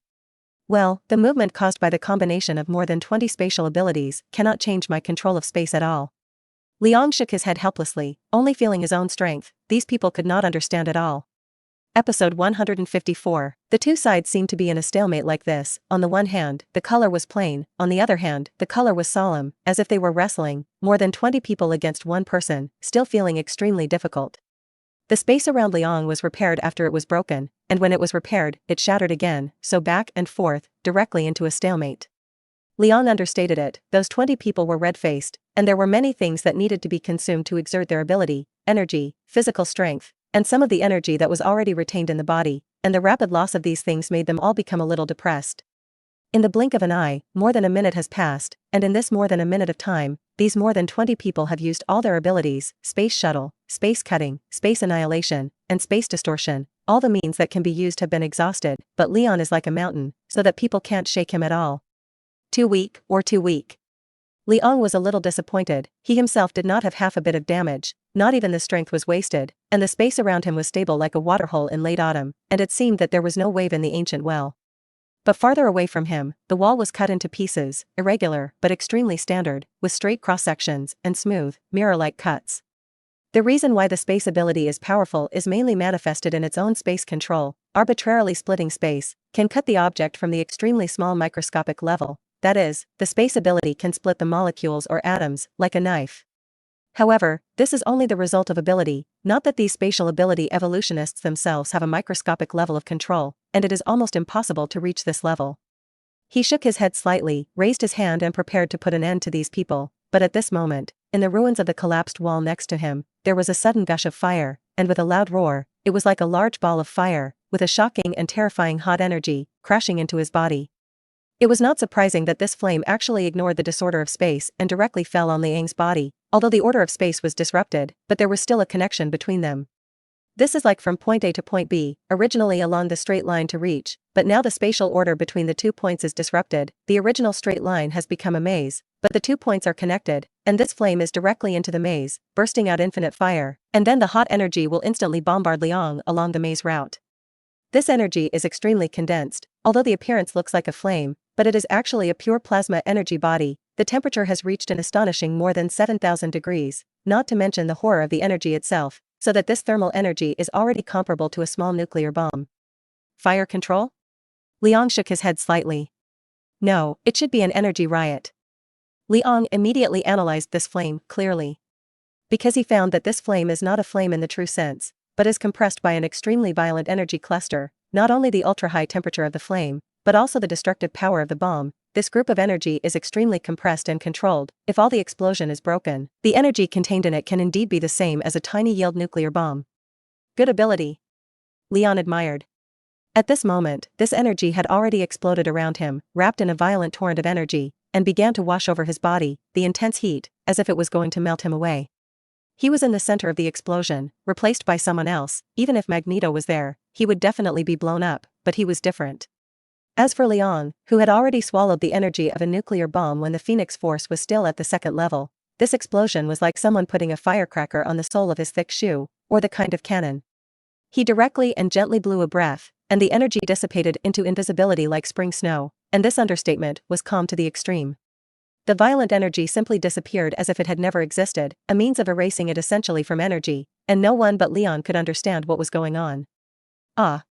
Well, the movement caused by the combination of more than 20 spatial abilities cannot change my control of space at all. Liang shook his head helplessly, only feeling his own strength. These people could not understand at all. Episode 154. The two sides seemed to be in a stalemate like this. On the one hand, the color was plain, on the other hand, the color was solemn, as if they were wrestling, more than 20 people against one person, still feeling extremely difficult. The space around Liang was repaired after it was broken, and when it was repaired, it shattered again, so back and forth, directly into a stalemate. Liang understated it. Those 20 people were red-faced, and there were many things that needed to be consumed to exert their ability, energy, physical strength, and some of the energy that was already retained in the body, and the rapid loss of these things made them all become a little depressed. In the blink of an eye, more than a minute has passed, and in this more than a minute of time, these more than 20 people have used all their abilities: space shuttle, space cutting, space annihilation, and space distortion. All the means that can be used have been exhausted, but Liang is like a mountain, so that people can't shake him at all. Too weak. Liang was a little disappointed. He himself did not have half a bit of damage, not even the strength was wasted, and the space around him was stable like a waterhole in late autumn, and it seemed that there was no wave in the ancient well. But farther away from him, the wall was cut into pieces, irregular but extremely standard, with straight cross-sections and smooth, mirror-like cuts. The reason why the space ability is powerful is mainly manifested in its own space control. Arbitrarily splitting space can cut the object from the extremely small microscopic level. That is, the space ability can split the molecules or atoms, like a knife. However, this is only the result of ability, not that these spatial ability evolutionists themselves have a microscopic level of control, and it is almost impossible to reach this level. He shook his head slightly, raised his hand and prepared to put an end to these people, but at this moment, in the ruins of the collapsed wall next to him, there was a sudden gush of fire, and with a loud roar, it was like a large ball of fire, with a shocking and terrifying hot energy, crashing into his body. It was not surprising that this flame actually ignored the disorder of space and directly fell on Liang's body, although the order of space was disrupted, but there was still a connection between them. This is like from point A to point B, originally along the straight line to reach, but now the spatial order between the 2 points is disrupted, the original straight line has become a maze, but the 2 points are connected, and this flame is directly into the maze, bursting out infinite fire, and then the hot energy will instantly bombard Liang along the maze route. This energy is extremely condensed, although the appearance looks like a flame, but it is actually a pure plasma energy body. The temperature has reached an astonishing more than 7,000 degrees, not to mention the horror of the energy itself, so that this thermal energy is already comparable to a small nuclear bomb. Fire control? Liang shook his head slightly. No, it should be an energy riot. Liang immediately analyzed this flame clearly. Because he found that this flame is not a flame in the true sense, but is compressed by an extremely violent energy cluster, not only the ultra-high temperature of the flame, but also the destructive power of the bomb. This group of energy is extremely compressed and controlled. If all the explosion is broken, the energy contained in it can indeed be the same as a tiny yield nuclear bomb. Good ability. Leon admired. At this moment, this energy had already exploded around him, wrapped in a violent torrent of energy, and began to wash over his body, the intense heat, as if it was going to melt him away. He was in the center of the explosion, replaced by someone else. Even if Magneto was there, he would definitely be blown up, but he was different. As for Leon, who had already swallowed the energy of a nuclear bomb when the Phoenix Force was still at the second level, this explosion was like someone putting a firecracker on the sole of his thick shoe, or the kind of cannon. He directly and gently blew a breath, and the energy dissipated into invisibility like spring snow, and this understatement was calm to the extreme. The violent energy simply disappeared as if it had never existed, a means of erasing it essentially from energy, and no one but Leon could understand what was going on. Ah!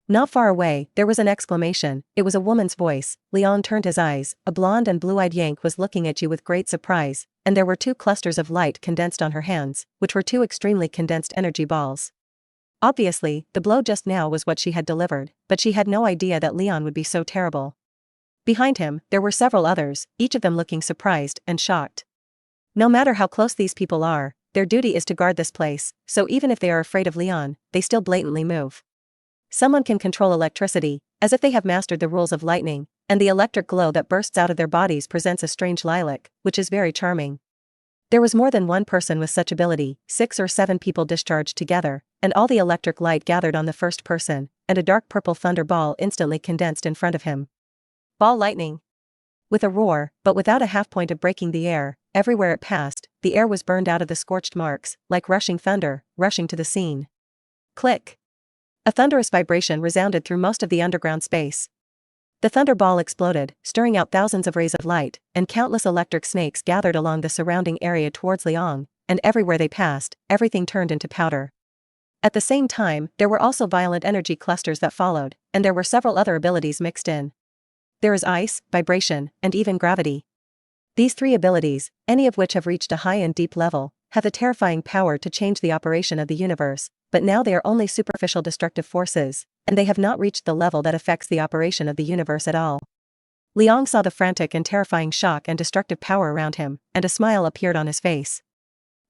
Not far away, there was an exclamation. It was a woman's voice. Leon turned his eyes. A blonde and blue-eyed Yank was looking at you with great surprise, and there were 2 clusters of light condensed on her hands, which were 2 extremely condensed energy balls. Obviously, the blow just now was what she had delivered, but she had no idea that Leon would be so terrible. Behind him, there were several others, each of them looking surprised and shocked. No matter how close these people are, their duty is to guard this place, so even if they are afraid of Leon, they still blatantly move. Someone can control electricity, as if they have mastered the rules of lightning, and the electric glow that bursts out of their bodies presents a strange lilac, which is very charming. There was more than one person with such ability, 6 or 7 people discharged together, and all the electric light gathered on the first person, and a dark purple thunder ball instantly condensed in front of him. Ball lightning. With a roar, but without a half point of breaking the air, everywhere it passed, the air was burned out of the scorched marks, like rushing thunder, rushing to the scene. Click. A thunderous vibration resounded through most of the underground space. The thunder ball exploded, stirring out thousands of rays of light, and countless electric snakes gathered along the surrounding area towards Liang, and everywhere they passed, everything turned into powder. At the same time, there were also violent energy clusters that followed, and there were several other abilities mixed in. There is ice, vibration, and even gravity. These 3 abilities, any of which have reached a high and deep level, have the terrifying power to change the operation of the universe, but now they are only superficial destructive forces, and they have not reached the level that affects the operation of the universe at all. Liang saw the frantic and terrifying shock and destructive power around him, and a smile appeared on his face.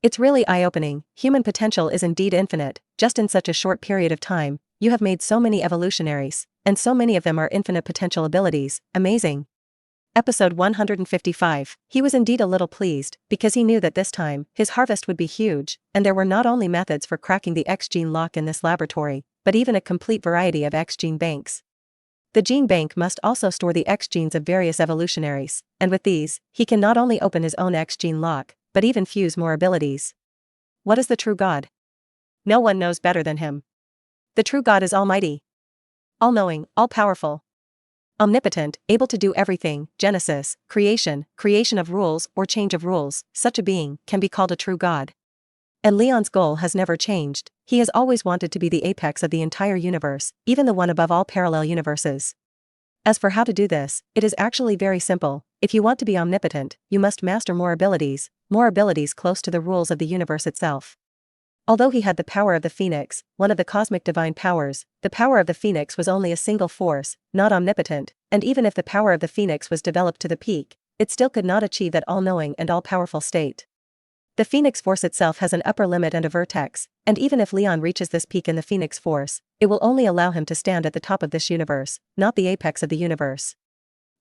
It's really eye-opening. Human potential is indeed infinite. Just in such a short period of time, you have made so many evolutionaries, and so many of them are infinite potential abilities. Amazing. Episode 155. He was indeed a little pleased, because he knew that this time, his harvest would be huge, and there were not only methods for cracking the X-gene lock in this laboratory, but even a complete variety of X-gene banks. The gene bank must also store the X-genes of various evolutionaries, and with these, he can not only open his own X-gene lock, but even fuse more abilities. What is the true God? No one knows better than him. The true God is almighty, all-knowing, all-powerful, omnipotent, able to do everything. Genesis, creation of rules or change of rules. Such a being can be called a true God. And Leon's goal has never changed. He has always wanted to be the apex of the entire universe, even the one above all parallel universes. As for how to do this, it is actually very simple. If you want to be omnipotent, you must master more abilities, more abilities close to the rules of the universe itself. Although he had the power of the Phoenix, one of the cosmic divine powers, the power of the Phoenix was only a single force, not omnipotent, and even if the power of the Phoenix was developed to the peak, it still could not achieve that all-knowing and all-powerful state. The Phoenix Force itself has an upper limit and a vertex, and even if Leon reaches this peak in the Phoenix Force, it will only allow him to stand at the top of this universe, not the apex of the universe.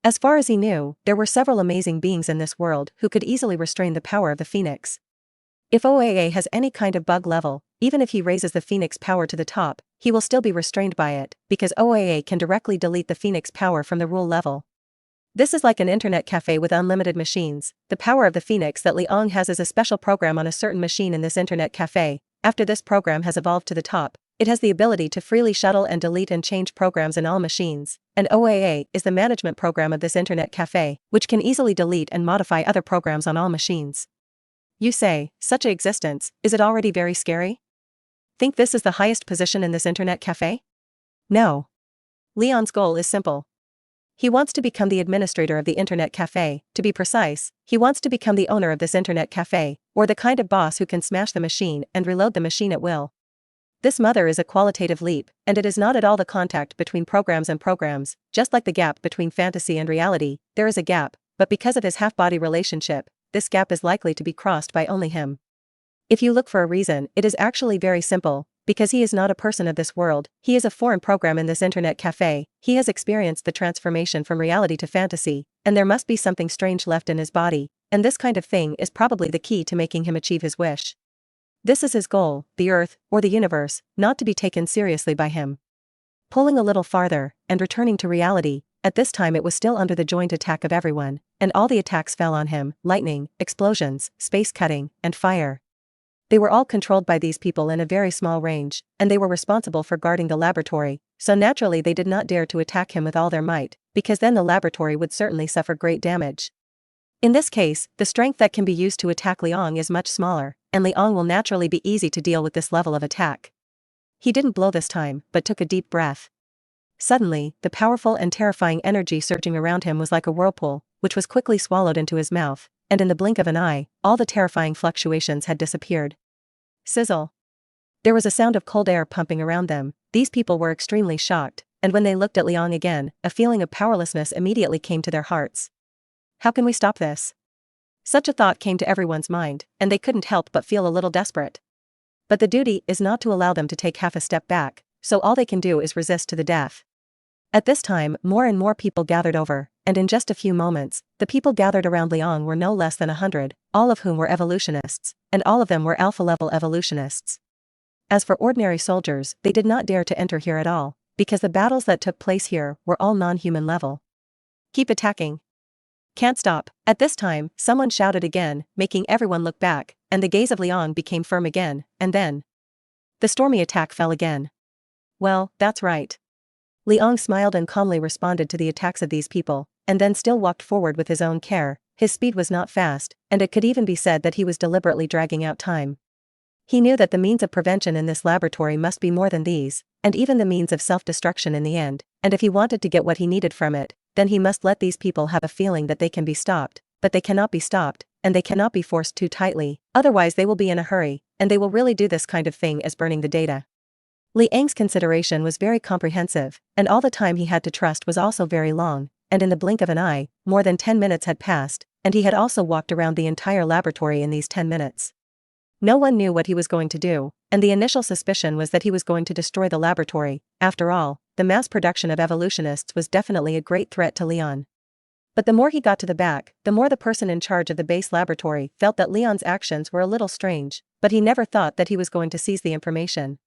As far as he knew, there were several amazing beings in this world who could easily restrain the power of the Phoenix. If OAA has any kind of bug level, even if he raises the Phoenix power to the top, he will still be restrained by it, because OAA can directly delete the Phoenix power from the rule level. This is like an internet cafe with unlimited machines. The power of the Phoenix that Liang has is a special program on a certain machine in this internet cafe. After this program has evolved to the top, it has the ability to freely shuttle and delete and change programs in all machines, and OAA is the management program of this internet cafe, which can easily delete and modify other programs on all machines. You say, such a existence, is it already very scary? Think this is the highest position in this internet cafe? No. Leon's goal is simple. He wants to become the administrator of the internet cafe. To be precise, he wants to become the owner of this internet cafe, or the kind of boss who can smash the machine and reload the machine at will. This mother is a qualitative leap, and it is not at all the contact between programs and programs. Just like the gap between fantasy and reality, there is a gap, but because of his half-body relationship, this gap is likely to be crossed by only him. If you look for a reason, it is actually very simple. Because he is not a person of this world, he is a foreign program in this internet cafe. He has experienced the transformation from reality to fantasy, and there must be something strange left in his body, and this kind of thing is probably the key to making him achieve his wish. This is his goal, the Earth, or the universe, not to be taken seriously by him. Pulling a little farther, and returning to reality, at this time it was still under the joint attack of everyone, and all the attacks fell on him: lightning, explosions, space cutting, and fire. They were all controlled by these people in a very small range, and they were responsible for guarding the laboratory, so naturally they did not dare to attack him with all their might, because then the laboratory would certainly suffer great damage. In this case, the strength that can be used to attack Liang is much smaller, and Liang will naturally be easy to deal with this level of attack. He didn't blow this time, but took a deep breath. Suddenly, the powerful and terrifying energy surging around him was like a whirlpool, which was quickly swallowed into his mouth, and in the blink of an eye, all the terrifying fluctuations had disappeared. Sizzle. There was a sound of cold air pumping around them. These people were extremely shocked, and when they looked at Liang again, a feeling of powerlessness immediately came to their hearts. How can we stop this? Such a thought came to everyone's mind, and they couldn't help but feel a little desperate. But the duty is not to allow them to take half a step back, so all they can do is resist to the death. At this time, more and more people gathered over, and in just a few moments, the people gathered around Liang were no less than 100, all of whom were evolutionists, and all of them were alpha-level evolutionists. As for ordinary soldiers, they did not dare to enter here at all, because the battles that took place here were all non-human level. Keep attacking. Can't stop. At this time, someone shouted again, making everyone look back, and the gaze of Liang became firm again, and then the stormy attack fell again. Well, that's right. Liang smiled and calmly responded to the attacks of these people, and then still walked forward with his own care. His speed was not fast, and it could even be said that he was deliberately dragging out time. He knew that the means of prevention in this laboratory must be more than these, and even the means of self-destruction in the end, and if he wanted to get what he needed from it, then he must let these people have a feeling that they can be stopped, but they cannot be stopped, and they cannot be forced too tightly, otherwise they will be in a hurry, and they will really do this kind of thing as burning the data. Liang's consideration was very comprehensive, and all the time he had to trust was also very long, and in the blink of an eye, more than 10 minutes had passed, and he had also walked around the entire laboratory in these 10 minutes. No one knew what he was going to do, and the initial suspicion was that he was going to destroy the laboratory. After all, the mass production of evolutionists was definitely a great threat to Leon. But the more he got to the back, the more the person in charge of the base laboratory felt that Leon's actions were a little strange, but he never thought that he was going to seize the information.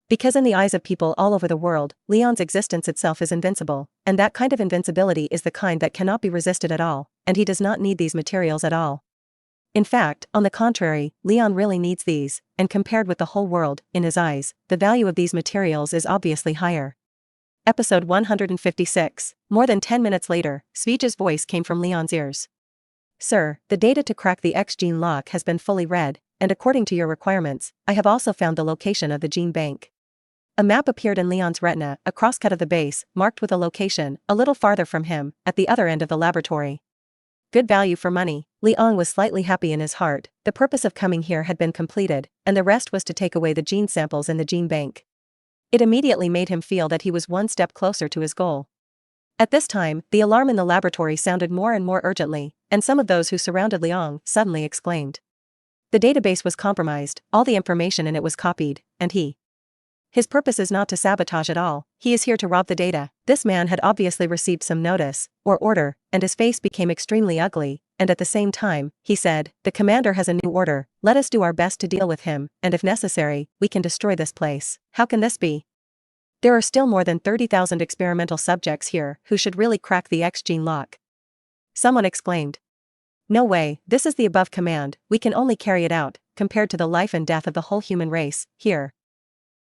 Because in the eyes of people all over the world, Leon's existence itself is invincible, and that kind of invincibility is the kind that cannot be resisted at all, and he does not need these materials at all. In fact, on the contrary, Leon really needs these, and compared with the whole world, in his eyes, the value of these materials is obviously higher. Episode 156. More than 10 minutes later, Svija's voice came from Leon's ears. Sir, the data to crack the X gene lock has been fully read, and according to your requirements, I have also found the location of the gene bank. A map appeared in Leon's retina, a crosscut of the base, marked with a location, a little farther from him, at the other end of the laboratory. Good value for money. Leon was slightly happy in his heart. The purpose of coming here had been completed, and the rest was to take away the gene samples in the gene bank. It immediately made him feel that he was one step closer to his goal. At this time, the alarm in the laboratory sounded more and more urgently, and some of those who surrounded Leon suddenly exclaimed. The database was compromised, all the information in it was copied, and his purpose is not to sabotage at all, he is here to rob the data. This man had obviously received some notice, or order, and his face became extremely ugly, and at the same time, he said, the commander has a new order, let us do our best to deal with him, and if necessary, we can destroy this place. How can this be? There are still more than 30,000 experimental subjects here who should really crack the X gene lock. Someone exclaimed. No way, this is the above command, we can only carry it out, compared to the life and death of the whole human race, here.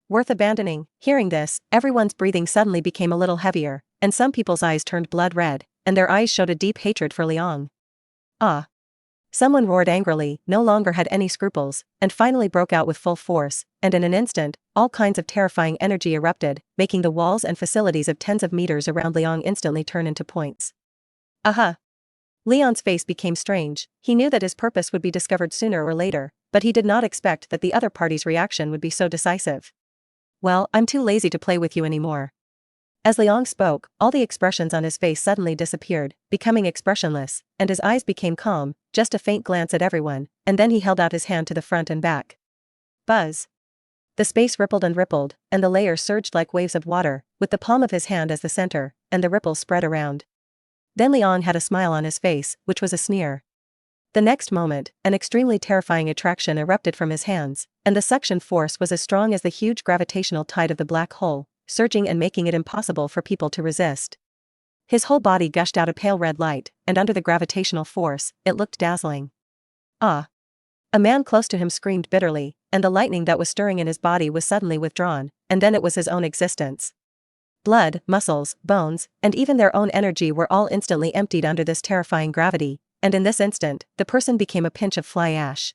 Worth abandoning. Hearing this, everyone's breathing suddenly became a little heavier, and some people's eyes turned blood red, and their eyes showed a deep hatred for Liang. Ah! Someone roared angrily, no longer had any scruples, and finally broke out with full force, and in an instant, all kinds of terrifying energy erupted, making the walls and facilities of tens of meters around Liang instantly turn into points. Aha! Leon's face became strange, he knew that his purpose would be discovered sooner or later, but he did not expect that the other party's reaction would be so decisive. Well, I'm too lazy to play with you anymore. As Liang spoke, all the expressions on his face suddenly disappeared, becoming expressionless, and his eyes became calm, just a faint glance at everyone, and then he held out his hand to the front and back. Buzz! The space rippled, and the layers surged like waves of water, with the palm of his hand as the center, and the ripples spread around. Then Liang had a smile on his face, which was a sneer. The next moment, an extremely terrifying attraction erupted from his hands, and the suction force was as strong as the huge gravitational tide of the black hole, surging and making it impossible for people to resist. His whole body gushed out a pale red light, and under the gravitational force, it looked dazzling. Ah! A man close to him screamed bitterly, and the lightning that was stirring in his body was suddenly withdrawn, and then it was his own existence. Blood, muscles, bones, and even their own energy were all instantly emptied under this terrifying gravity, and in this instant, the person became a pinch of fly ash.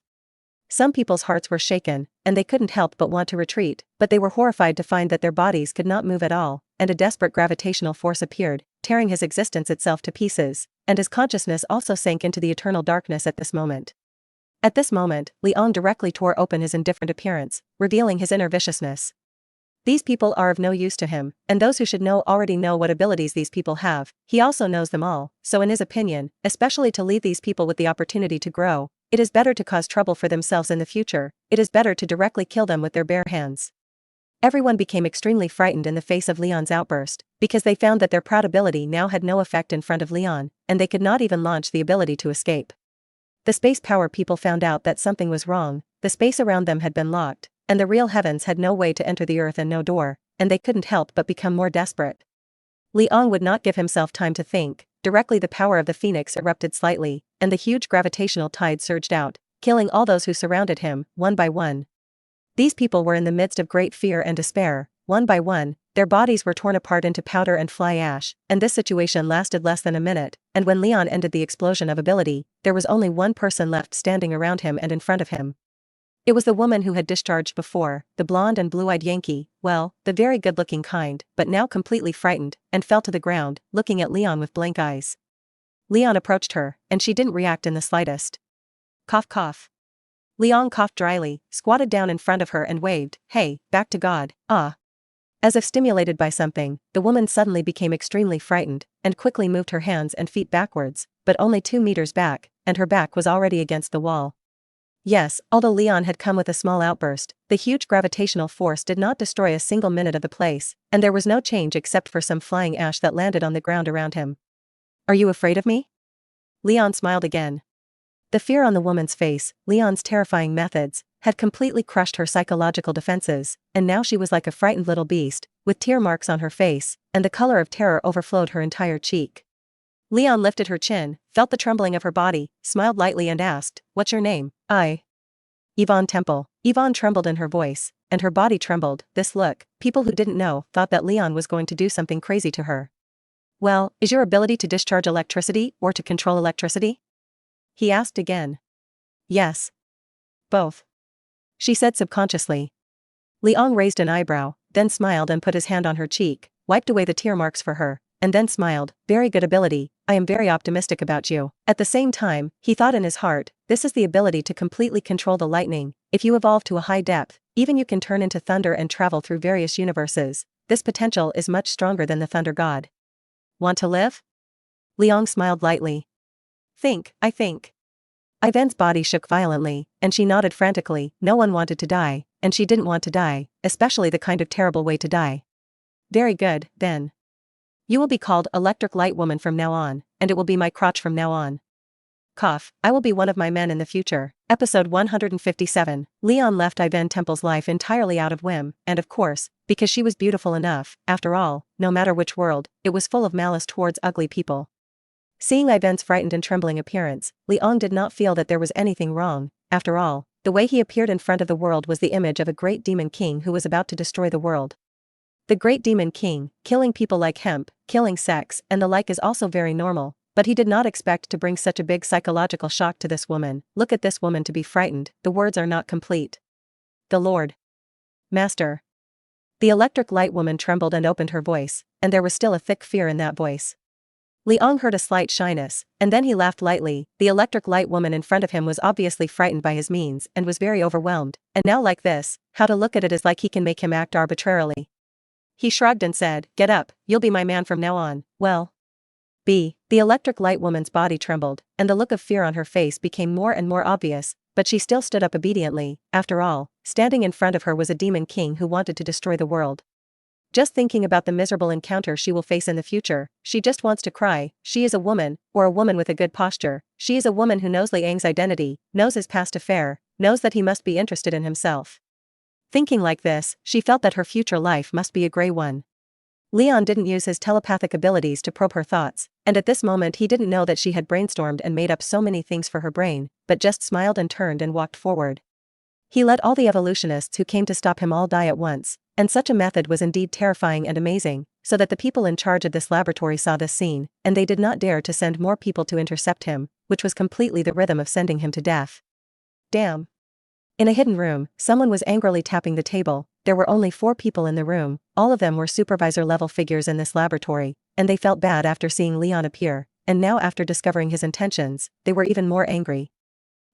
Some people's hearts were shaken, and they couldn't help but want to retreat, but they were horrified to find that their bodies could not move at all, and a desperate gravitational force appeared, tearing his existence itself to pieces, and his consciousness also sank into the eternal darkness at this moment. At this moment, Liang directly tore open his indifferent appearance, revealing his inner viciousness. These people are of no use to him, and those who should know already know what abilities these people have, he also knows them all, so in his opinion, especially to leave these people with the opportunity to grow, it is better to cause trouble for themselves in the future, it is better to directly kill them with their bare hands. Everyone became extremely frightened in the face of Leon's outburst, because they found that their proud ability now had no effect in front of Leon, and they could not even launch the ability to escape. The space power people found out that something was wrong, the space around them had been locked, and the real heavens had no way to enter the earth and no door, and they couldn't help but become more desperate. Liang would not give himself time to think, directly the power of the phoenix erupted slightly, and the huge gravitational tide surged out, killing all those who surrounded him, one by one. These people were in the midst of great fear and despair, one by one, their bodies were torn apart into powder and fly ash, and this situation lasted less than a minute, and when Leon ended the explosion of ability, there was only one person left standing around him and in front of him. It was the woman who had discharged before, the blonde and blue-eyed Yankee, well, the very good-looking kind, but now completely frightened, and fell to the ground, looking at Leon with blank eyes. Leon approached her, and she didn't react in the slightest. Cough cough. Leon coughed dryly, squatted down in front of her and waved, "Hey, back to God, ah." As if stimulated by something, the woman suddenly became extremely frightened, and quickly moved her hands and feet backwards, but only 2 meters back, and her back was already against the wall. Yes, although Leon had come with a small outburst, the huge gravitational force did not destroy a single minute of the place, and there was no change except for some flying ash that landed on the ground around him. "Are you afraid of me?" Leon smiled again. The fear on the woman's face, Leon's terrifying methods, had completely crushed her psychological defenses, and now she was like a frightened little beast, with tear marks on her face, and the color of terror overflowed her entire cheek. Leon lifted her chin, felt the trembling of her body, smiled lightly and asked, "What's your name?" Yvonne Temple. Yvonne trembled in her voice, and her body trembled. This look, people who didn't know, thought that Leon was going to do something crazy to her. "Well, is your ability to discharge electricity or to control electricity?" he asked again. "Yes. Both," she said subconsciously. Leon raised an eyebrow, then smiled and put his hand on her cheek, wiped away the tear marks for her, and then smiled. Very good ability, I am very optimistic about you. At the same time, he thought in his heart, this is the ability to completely control the lightning. If you evolve to a high depth, even you can turn into thunder and travel through various universes. This potential is much stronger than the thunder god. Want to live? Liang smiled lightly. I think. Ivan's body shook violently, and she nodded frantically. No one wanted to die, and she didn't want to die, especially the kind of terrible way to die. Very good, then. You will be called Electric Light Woman from now on, and it will be my crotch from now on. Cough, I will be one of my men in the future. Episode 157. Leon left Ivan Temple's life entirely out of whim, and of course, because she was beautiful enough. After all, no matter which world, it was full of malice towards ugly people. Seeing Ivan's frightened and trembling appearance, Liang did not feel that there was anything wrong. After all, the way he appeared in front of the world was the image of a great demon king who was about to destroy the world. The great demon king, killing people like hemp, killing sex, and the like is also very normal, but he did not expect to bring such a big psychological shock to this woman. Look at this woman to be frightened, the words are not complete. The Lord. Master. The electric light woman trembled and opened her voice, and there was still a thick fear in that voice. Liang heard a slight shyness, and then he laughed lightly. The electric light woman in front of him was obviously frightened by his means and was very overwhelmed, and now like this, how to look at it is like he can make him act arbitrarily. He shrugged and said, get up, you'll be my man from now on. Well. The electric light woman's body trembled, and the look of fear on her face became more and more obvious, but she still stood up obediently. After all, standing in front of her was a demon king who wanted to destroy the world. Just thinking about the miserable encounter she will face in the future, she just wants to cry. She is a woman, or a woman with a good posture. She is a woman who knows Liang's identity, knows his past affair, knows that he must be interested in himself. Thinking like this, she felt that her future life must be a gray one. Leon didn't use his telepathic abilities to probe her thoughts, and at this moment he didn't know that she had brainstormed and made up so many things for her brain, but just smiled and turned and walked forward. He let all the evolutionists who came to stop him all die at once, and such a method was indeed terrifying and amazing, so that the people in charge of this laboratory saw this scene, and they did not dare to send more people to intercept him, which was completely the rhythm of sending him to death. Damn. In a hidden room, someone was angrily tapping the table. There were only 4 people in the room, all of them were supervisor-level figures in this laboratory, and they felt bad after seeing Leon appear, and now after discovering his intentions, they were even more angry.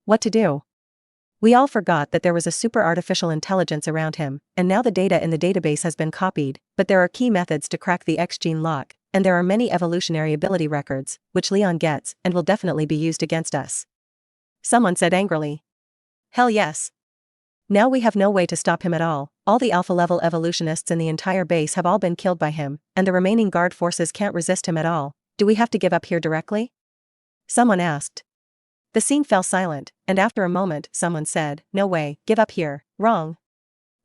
What to do? We all forgot that there was a super artificial intelligence around him, and now the data in the database has been copied, but there are key methods to crack the X gene lock, and there are many evolutionary ability records, which Leon gets, and will definitely be used against us. Someone said angrily. Hell yes. Now we have no way to stop him at all the alpha-level evolutionists in the entire base have all been killed by him, and the remaining guard forces can't resist him at all. Do we have to give up here directly? Someone asked. The scene fell silent, and after a moment, someone said, no way, give up here, wrong.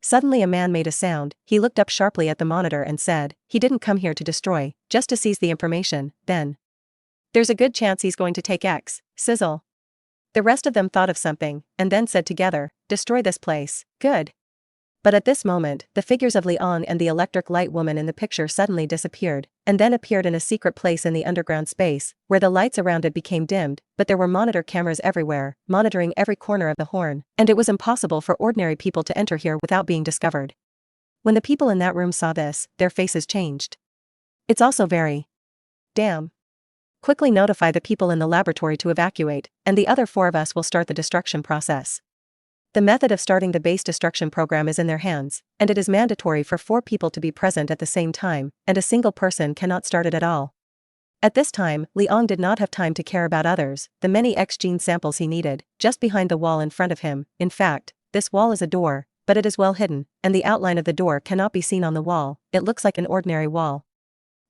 Suddenly a man made a sound, he looked up sharply at the monitor and said, he didn't come here to destroy, just to seize the information, then. There's a good chance he's going to take X, sizzle. The rest of them thought of something, and then said together, destroy this place, good. But at this moment, the figures of Liang and the electric light woman in the picture suddenly disappeared, and then appeared in a secret place in the underground space, where the lights around it became dimmed, but there were monitor cameras everywhere, monitoring every corner of the horn, and it was impossible for ordinary people to enter here without being discovered. When the people in that room saw this, their faces changed. It's also very. Damn. Quickly notify the people in the laboratory to evacuate, and the other 4 of us will start the destruction process. The method of starting the base destruction program is in their hands, and it is mandatory for 4 people to be present at the same time, and a single person cannot start it at all. At this time, Liang did not have time to care about others, the many X gene samples he needed, just behind the wall in front of him. In fact, this wall is a door, but it is well hidden, and the outline of the door cannot be seen on the wall, it looks like an ordinary wall.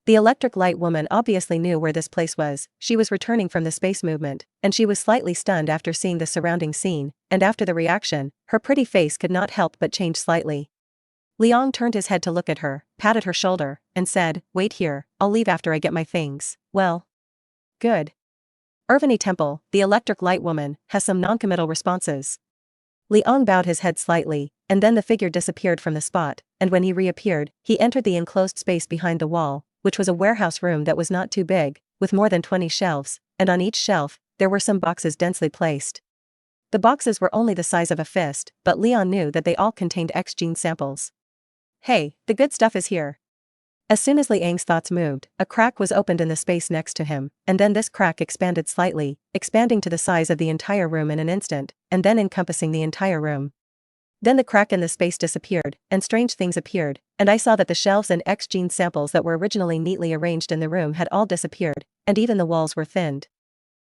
The electric light woman obviously knew where this place was, she was returning from the space movement, and she was slightly stunned after seeing the surrounding scene, and after the reaction, her pretty face could not help but change slightly. Liang turned his head to look at her, patted her shoulder, and said, wait here, I'll leave after I get my things. Well. Good. Irvini Temple, the electric light woman, has some non-committal responses. Liang bowed his head slightly, and then the figure disappeared from the spot, and when he reappeared, he entered the enclosed space behind the wall, which was a warehouse room that was not too big, with more than 20 shelves, and on each shelf, there were some boxes densely placed. The boxes were only the size of a fist, but Leon knew that they all contained X gene samples. Hey, the good stuff is here. As soon as Liang's thoughts moved, a crack was opened in the space next to him, and then this crack expanded slightly, expanding to the size of the entire room in an instant, and then encompassing the entire room. Then the crack in the space disappeared, and strange things appeared, and I saw that the shelves and X-gene samples that were originally neatly arranged in the room had all disappeared, and even the walls were thinned.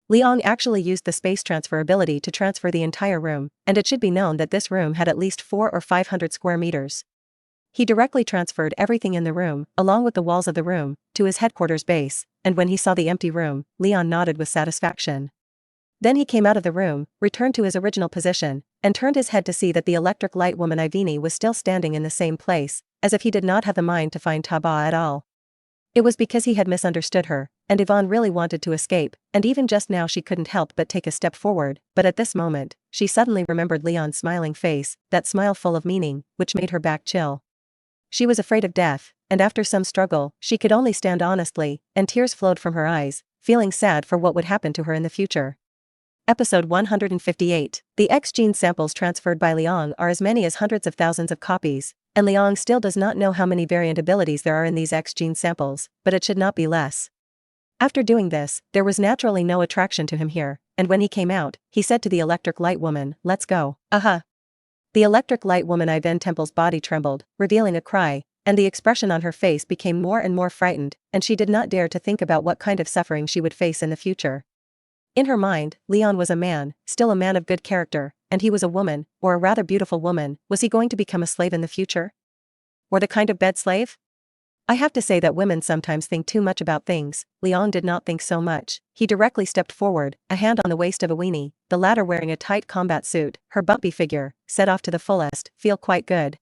Liang actually used the space transfer ability to transfer the entire room, and it should be known that this room had at least 400 or 500 square meters. He directly transferred everything in the room, along with the walls of the room, to his headquarters base, and when he saw the empty room, Leon nodded with satisfaction. Then he came out of the room, returned to his original position, and turned his head to see that the electric light woman Ivini was still standing in the same place, as if he did not have the mind to find Taba at all. It was because he had misunderstood her, and Yvonne really wanted to escape, and even just now she couldn't help but take a step forward, but at this moment, she suddenly remembered Leon's smiling face, that smile full of meaning, which made her back chill. She was afraid of death, and after some struggle, she could only stand honestly, and tears flowed from her eyes, feeling sad for what would happen to her in the future. Episode 158. The X-gene samples transferred by Liang are as many as hundreds of thousands of copies, and Liang still does not know how many variant abilities there are in these X-gene samples, but it should not be less. After doing this, there was naturally no attraction to him here, and when he came out, he said to the electric light woman, "Let's go." The electric light woman Ivan Temple's body trembled, revealing a cry, and the expression on her face became more and more frightened, and she did not dare to think about what kind of suffering she would face in the future. In her mind, Leon was a man, still a man of good character, and he was a woman, or a rather beautiful woman. Was he going to become a slave in the future? Or the kind of bed slave? I have to say that women sometimes think too much about things. Leon did not think so much. He directly stepped forward, a hand on the waist of Awini, the latter wearing a tight combat suit, her bumpy figure, set off to the fullest, feel quite good.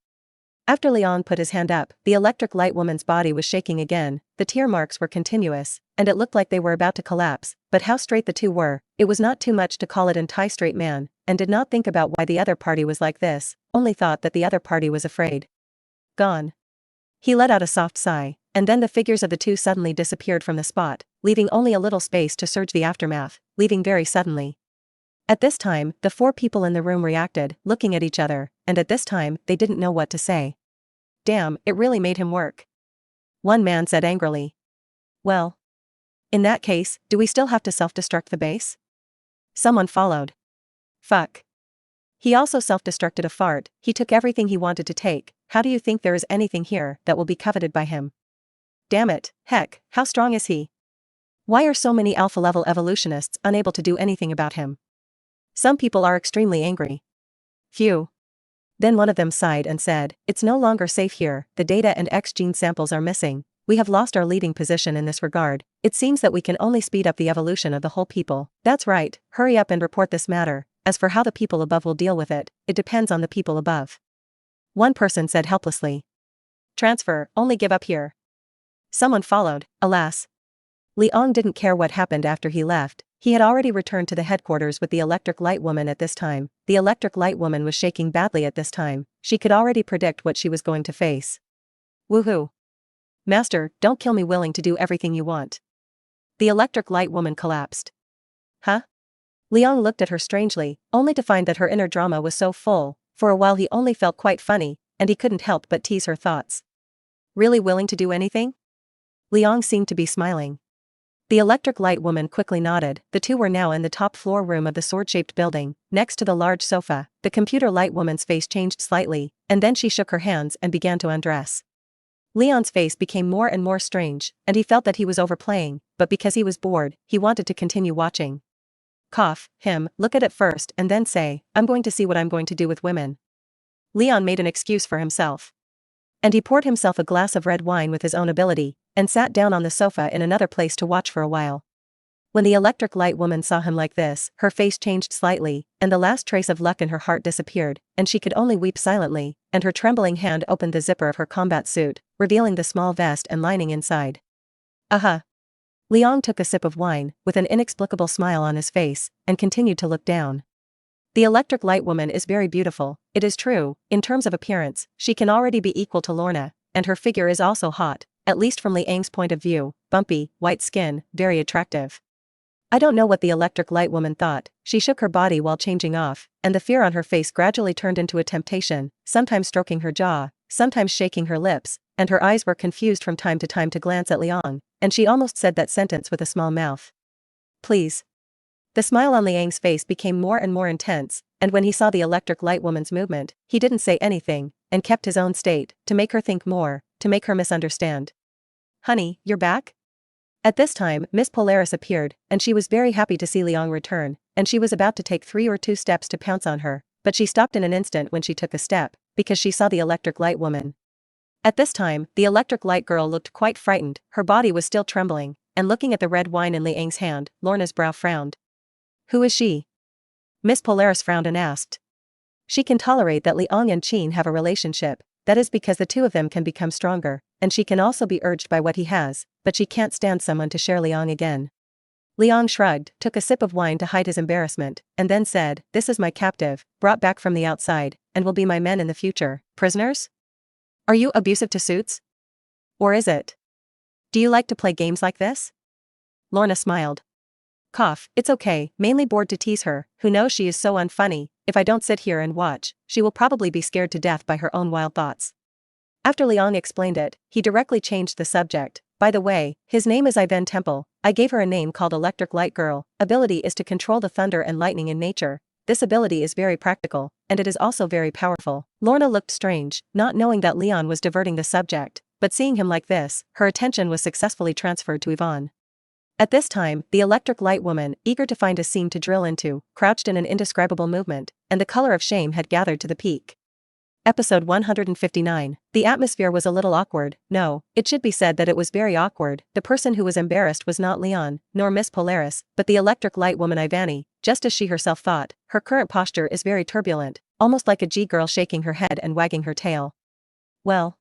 After Leon put his hand up, the electric light woman's body was shaking again, the tear marks were continuous, and it looked like they were about to collapse, but how straight the two were, it was not too much to call it an tie-straight man, and did not think about why the other party was like this, only thought that the other party was afraid. Gone. He let out a soft sigh, and then the figures of the two suddenly disappeared from the spot, leaving only a little space to surge the aftermath, leaving very suddenly. At this time, the four people in the room reacted, looking at each other, and at this time, they didn't know what to say. Damn, it really made him work. One man said angrily. Well. In that case, do we still have to self-destruct the base? Someone followed. Fuck. He also self-destructed a fart. He took everything he wanted to take. How do you think there is anything here that will be coveted by him? Damn it, heck, how strong is he? Why are so many alpha-level evolutionists unable to do anything about him? Some people are extremely angry. Phew. Then one of them sighed and said, "It's no longer safe here, the data and X-gene samples are missing. We have lost our leading position in this regard. It seems that we can only speed up the evolution of the whole people." That's right, hurry up and report this matter. As for how the people above will deal with it, it depends on the people above. One person said helplessly. Transfer, only give up here. Someone followed, alas. Liang didn't care what happened after he left. He had already returned to the headquarters with the electric light woman at this time. The electric light woman was shaking badly at this time. She could already predict what she was going to face. Woohoo. Master, don't kill me, willing to do everything you want. The electric light woman collapsed. Huh? Liang looked at her strangely, only to find that her inner drama was so full. For a while he only felt quite funny, and he couldn't help but tease her thoughts. Really willing to do anything? Liang seemed to be smiling. The electric light woman quickly nodded. The two were now in the top floor room of the sword-shaped building, next to the large sofa. The computer light woman's face changed slightly, and then she shook her hands and began to undress. Leon's face became more and more strange, and he felt that he was overplaying, but because he was bored, he wanted to continue watching. Cough, him, look at it first and then say, "I'm going to see what I'm going to do with women." Leon made an excuse for himself. And he poured himself a glass of red wine with his own ability, and sat down on the sofa in another place to watch for a while. When the electric light woman saw him like this, her face changed slightly, and the last trace of luck in her heart disappeared, and she could only weep silently, and her trembling hand opened the zipper of her combat suit, revealing the small vest and lining inside. Aha! Liang took a sip of wine, with an inexplicable smile on his face, and continued to look down. The electric light woman is very beautiful, it is true. In terms of appearance, she can already be equal to Lorna, and her figure is also hot, at least from Liang's point of view, bumpy, white skin, very attractive. I don't know what the electric light woman thought. She shook her body while changing off, and the fear on her face gradually turned into a temptation, sometimes stroking her jaw, sometimes shaking her lips, and her eyes were confused from time to glance at Liang, and she almost said that sentence with a small mouth. Please. The smile on Liang's face became more and more intense, and when he saw the electric light woman's movement, he didn't say anything, and kept his own state, to make her think more, to make her misunderstand. Honey, you're back? At this time, Miss Polaris appeared, and she was very happy to see Liang return, and she was about to take 3 or 2 steps to pounce on her, but she stopped in an instant when she took a step, because she saw the electric light woman. At this time, the electric light girl looked quite frightened, her body was still trembling, and looking at the red wine in Liang's hand, Lorna's brow frowned. Who is she? Miss Polaris frowned and asked. She can tolerate that Liang and Qin have a relationship, that is because the two of them can become stronger, and she can also be urged by what he has, but she can't stand someone to share Liang again. Liang shrugged, took a sip of wine to hide his embarrassment, and then said, This is my captive, brought back from the outside, and will be my men in the future. Prisoners? Are you abusive to suits? Or is it? Do you like to play games like this? Lorna smiled. Cough, it's okay, mainly bored to tease her, who knows she is so unfunny. If I don't sit here and watch, she will probably be scared to death by her own wild thoughts. After Liang explained it, he directly changed the subject. By the way, his name is Ivan Temple. I gave her a name called Electric Light Girl. Ability is to control the thunder and lightning in nature. This ability is very practical, and it is also very powerful. Lorna looked strange, not knowing that Leon was diverting the subject, but seeing him like this, her attention was successfully transferred to Yvonne. At this time, the electric light woman, eager to find a seam to drill into, crouched in an indescribable movement, and the color of shame had gathered to the peak. Episode 159. The atmosphere was a little awkward. No, it should be said that it was very awkward. The person who was embarrassed was not Leon, nor Miss Polaris, but the electric light woman Ivani, just as she herself thought. Her current posture is very turbulent, almost like a G-girl shaking her head and wagging her tail. Well.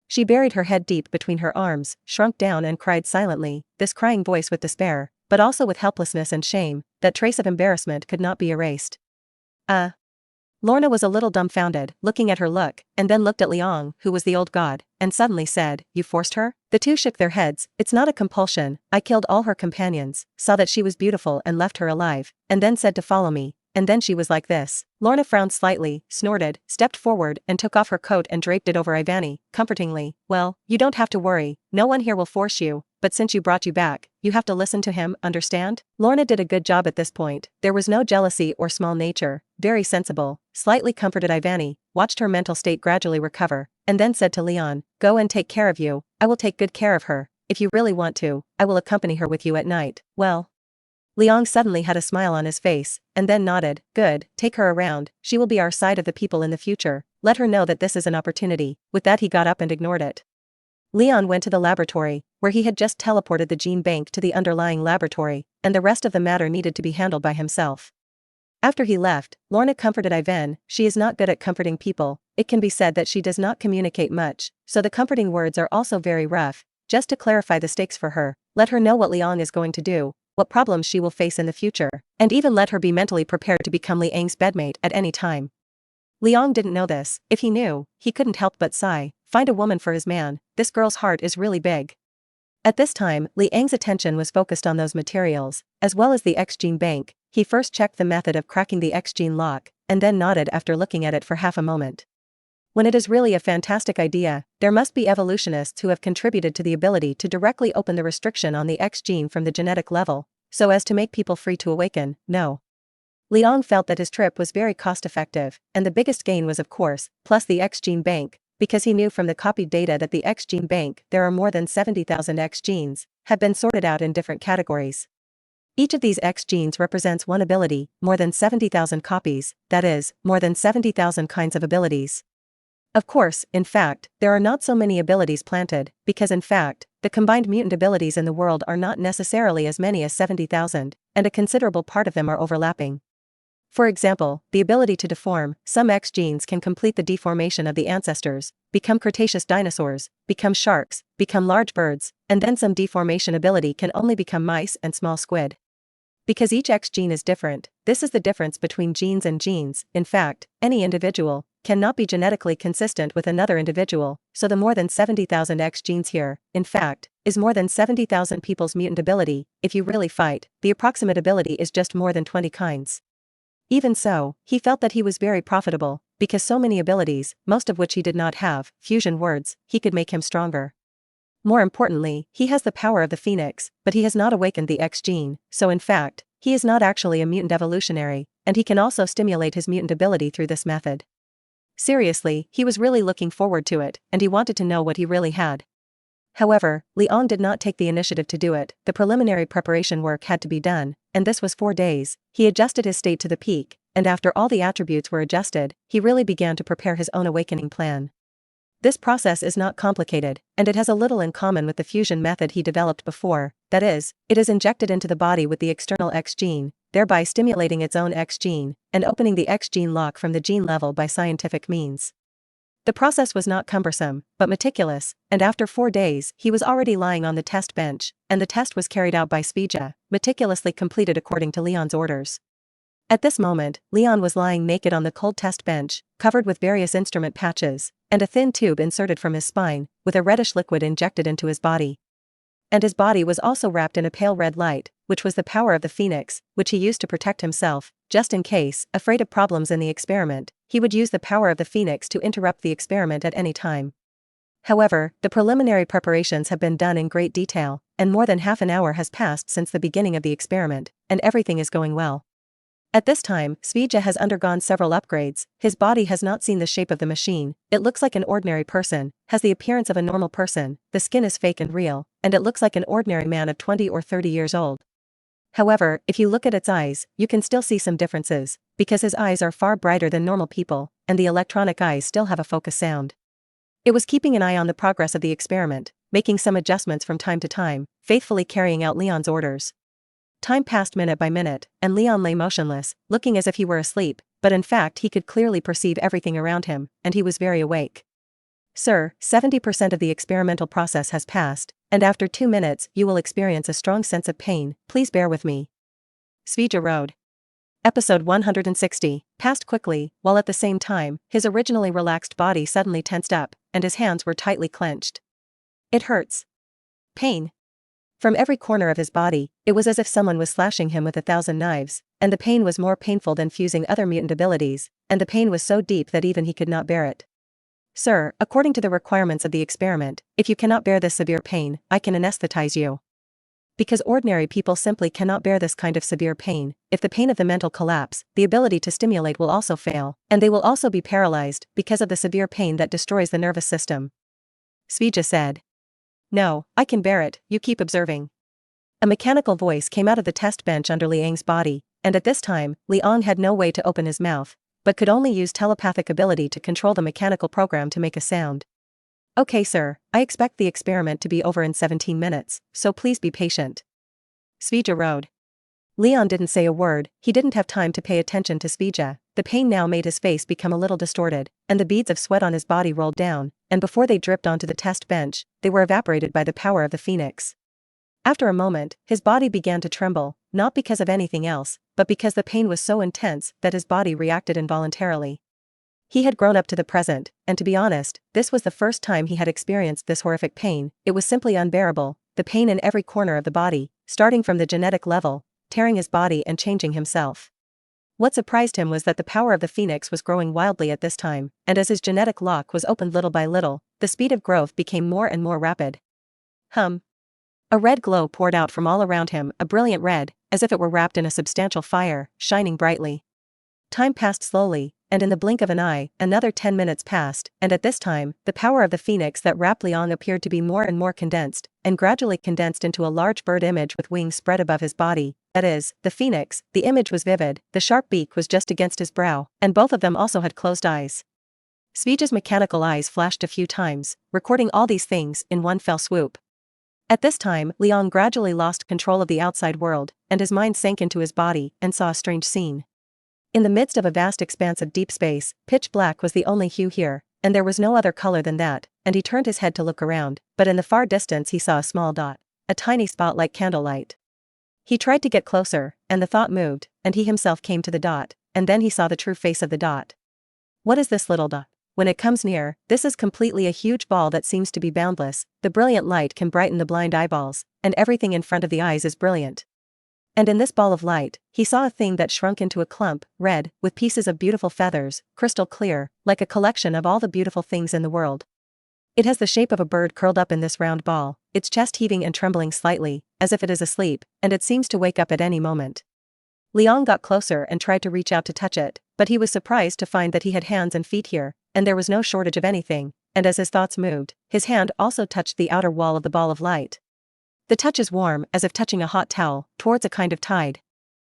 She buried her head deep between her arms, shrunk down and cried silently, this crying voice with despair, but also with helplessness and shame. That trace of embarrassment could not be erased. Lorna was a little dumbfounded, looking at her look, and then looked at Liang, who was the old god, and suddenly said, You forced her? The two shook their heads. It's not a compulsion. I killed all her companions, saw that she was beautiful and left her alive, and then said to follow me, and then she was like this. Lorna frowned slightly, snorted, stepped forward and took off her coat and draped it over Ivani, comfortingly. Well, you don't have to worry, no one here will force you, but since you brought you back, you have to listen to him, understand? Lorna did a good job at this point. There was no jealousy or small nature, very sensible, slightly comforted Ivani, watched her mental state gradually recover, and then said to Leon, Go and take care of you, I will take good care of her. If you really want to, I will accompany her with you at night. Well. Liang suddenly had a smile on his face, and then nodded. Good, take her around, she will be our side of the people in the future, let her know that this is an opportunity. With that he got up and ignored it. Leon went to the laboratory, where he had just teleported the gene bank to the underlying laboratory, and the rest of the matter needed to be handled by himself. After he left, Lorna comforted Ivan. She is not good at comforting people, it can be said that she does not communicate much, so the comforting words are also very rough, just to clarify the stakes for her, let her know what Liang is going to do, what problems she will face in the future, and even let her be mentally prepared to become Liang's bedmate at any time. Liang didn't know this. If he knew, he couldn't help but sigh. Find a woman for his man, this girl's heart is really big. At this time, Liang's attention was focused on those materials, as well as the X-gene bank. He first checked the method of cracking the X-gene lock, and then nodded after looking at it for half a moment. When it is really a fantastic idea, there must be evolutionists who have contributed to the ability to directly open the restriction on the X gene from the genetic level, so as to make people free to awaken. No. Liang felt that his trip was very cost-effective, and the biggest gain was of course, plus the X gene bank, because he knew from the copied data that the X gene bank, there are more than 70,000 X genes, have been sorted out in different categories. Each of these X genes represents one ability, more than 70,000 copies, that is, more than 70,000 kinds of abilities. Of course, in fact, there are not so many abilities planted, because in fact, the combined mutant abilities in the world are not necessarily as many as 70,000, and a considerable part of them are overlapping. For example, the ability to deform, some X genes can complete the deformation of the ancestors, become Cretaceous dinosaurs, become sharks, become large birds, and then some deformation ability can only become mice and small squid. Because each X gene is different, this is the difference between genes and genes. In fact, any individual cannot be genetically consistent with another individual, so the more than 70,000 X genes here, in fact, is more than 70,000 people's mutant ability. If you really fight, the approximate ability is just more than 20 kinds. Even so, he felt that he was very profitable, because so many abilities, most of which he did not have, fusion words, he could make him stronger. More importantly, he has the power of the phoenix, but he has not awakened the X gene, so in fact, he is not actually a mutant evolutionary, and he can also stimulate his mutant ability through this method. Seriously, he was really looking forward to it, and he wanted to know what he really had. However, Lynn did not take the initiative to do it. The preliminary preparation work had to be done, and this was 4 days. He adjusted his state to the peak, and after all the attributes were adjusted, he really began to prepare his own awakening plan. This process is not complicated, and it has a little in common with the fusion method he developed before, that is, it is injected into the body with the external X gene, thereby stimulating its own X gene, and opening the X gene lock from the gene level by scientific means. The process was not cumbersome, but meticulous, and after 4 days he was already lying on the test bench, and the test was carried out by Svija, meticulously completed according to Lynn's orders. At this moment, Lynn was lying naked on the cold test bench, covered with various instrument patches, and a thin tube inserted from his spine, with a reddish liquid injected into his body. And his body was also wrapped in a pale red light, which was the power of the phoenix, which he used to protect himself, just in case, afraid of problems in the experiment, he would use the power of the phoenix to interrupt the experiment at any time. However, the preliminary preparations have been done in great detail, and more than half an hour has passed since the beginning of the experiment, and everything is going well. At this time, Svija has undergone several upgrades. His body has not seen the shape of the machine, it looks like an ordinary person, has the appearance of a normal person, the skin is fake and real, and it looks like an ordinary man of 20 or 30 years old. However, if you look at its eyes, you can still see some differences, because his eyes are far brighter than normal people, and the electronic eyes still have a focus sound. It was keeping an eye on the progress of the experiment, making some adjustments from time to time, faithfully carrying out Lynn's orders. Time passed minute by minute, and Lynn lay motionless, looking as if he were asleep, but in fact he could clearly perceive everything around him, and he was very awake. Sir, 70% of the experimental process has passed, and after 2 minutes you will experience a strong sense of pain, please bear with me. Svija wrote. Episode 160, passed quickly, while at the same time, his originally relaxed body suddenly tensed up, and his hands were tightly clenched. It hurts. Pain. From every corner of his body, it was as if someone was slashing him with 1,000 knives, and the pain was more painful than fusing other mutant abilities, and the pain was so deep that even he could not bear it. Sir, according to the requirements of the experiment, if you cannot bear this severe pain, I can anesthetize you. Because ordinary people simply cannot bear this kind of severe pain, if the pain of the mental collapse, the ability to stimulate will also fail, and they will also be paralyzed, because of the severe pain that destroys the nervous system. Svija said. No, I can bear it, you keep observing. A mechanical voice came out of the test bench under Liang's body, and at this time, Liang had no way to open his mouth, but could only use telepathic ability to control the mechanical program to make a sound. Okay sir, I expect the experiment to be over in 17 minutes, so please be patient. Svija wrote. Lynn didn't say a word, he didn't have time to pay attention to Svija. The pain now made his face become a little distorted, and the beads of sweat on his body rolled down, and before they dripped onto the test bench, they were evaporated by the power of the phoenix. After a moment, his body began to tremble, not because of anything else, but because the pain was so intense that his body reacted involuntarily. He had grown up to the present, and to be honest, this was the first time he had experienced this horrific pain. It was simply unbearable, the pain in every corner of the body, starting from the genetic level, tearing his body and changing himself. What surprised him was that the power of the phoenix was growing wildly at this time, and as his genetic lock was opened little by little, the speed of growth became more and more rapid. A red glow poured out from all around him, a brilliant red, as if it were wrapped in a substantial fire, shining brightly. Time passed slowly, and in the blink of an eye, another 10 minutes passed, and at this time, the power of the phoenix that wrapped Liang appeared to be more and more condensed, and gradually condensed into a large bird image with wings spread above his body. That is, the phoenix. The image was vivid, the sharp beak was just against his brow, and both of them also had closed eyes. Svija's mechanical eyes flashed a few times, recording all these things in one fell swoop. At this time, Liang gradually lost control of the outside world, and his mind sank into his body and saw a strange scene. In the midst of a vast expanse of deep space, pitch black was the only hue here, and there was no other color than that, and he turned his head to look around, but in the far distance he saw a small dot, a tiny spot like candlelight. He tried to get closer, and the thought moved, and he himself came to the dot, and then he saw the true face of the dot. What is this little dot? When it comes near, this is completely a huge ball that seems to be boundless. The brilliant light can brighten the blind eyeballs, and everything in front of the eyes is brilliant. And in this ball of light, he saw a thing that shrunk into a clump, red, with pieces of beautiful feathers, crystal clear, like a collection of all the beautiful things in the world. It has the shape of a bird curled up in this round ball, its chest heaving and trembling slightly, as if it is asleep, and it seems to wake up at any moment. Liang got closer and tried to reach out to touch it, but he was surprised to find that he had hands and feet here, and there was no shortage of anything, and as his thoughts moved, his hand also touched the outer wall of the ball of light. The touch is warm, as if touching a hot towel, towards a kind of tide.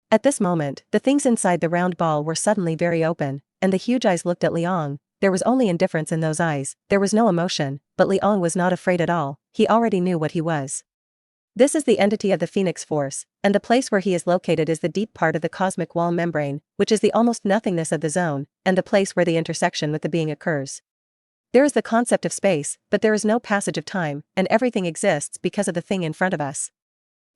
At this moment, the things inside the round ball were suddenly very open, and the huge eyes looked at Liang. There was only indifference in those eyes, there was no emotion, but Liang was not afraid at all, he already knew what he was. This is the entity of the Phoenix Force, and the place where he is located is the deep part of the cosmic wall membrane, which is the almost nothingness of the zone, and the place where the intersection with the being occurs. There is the concept of space, but there is no passage of time, and everything exists because of the thing in front of us.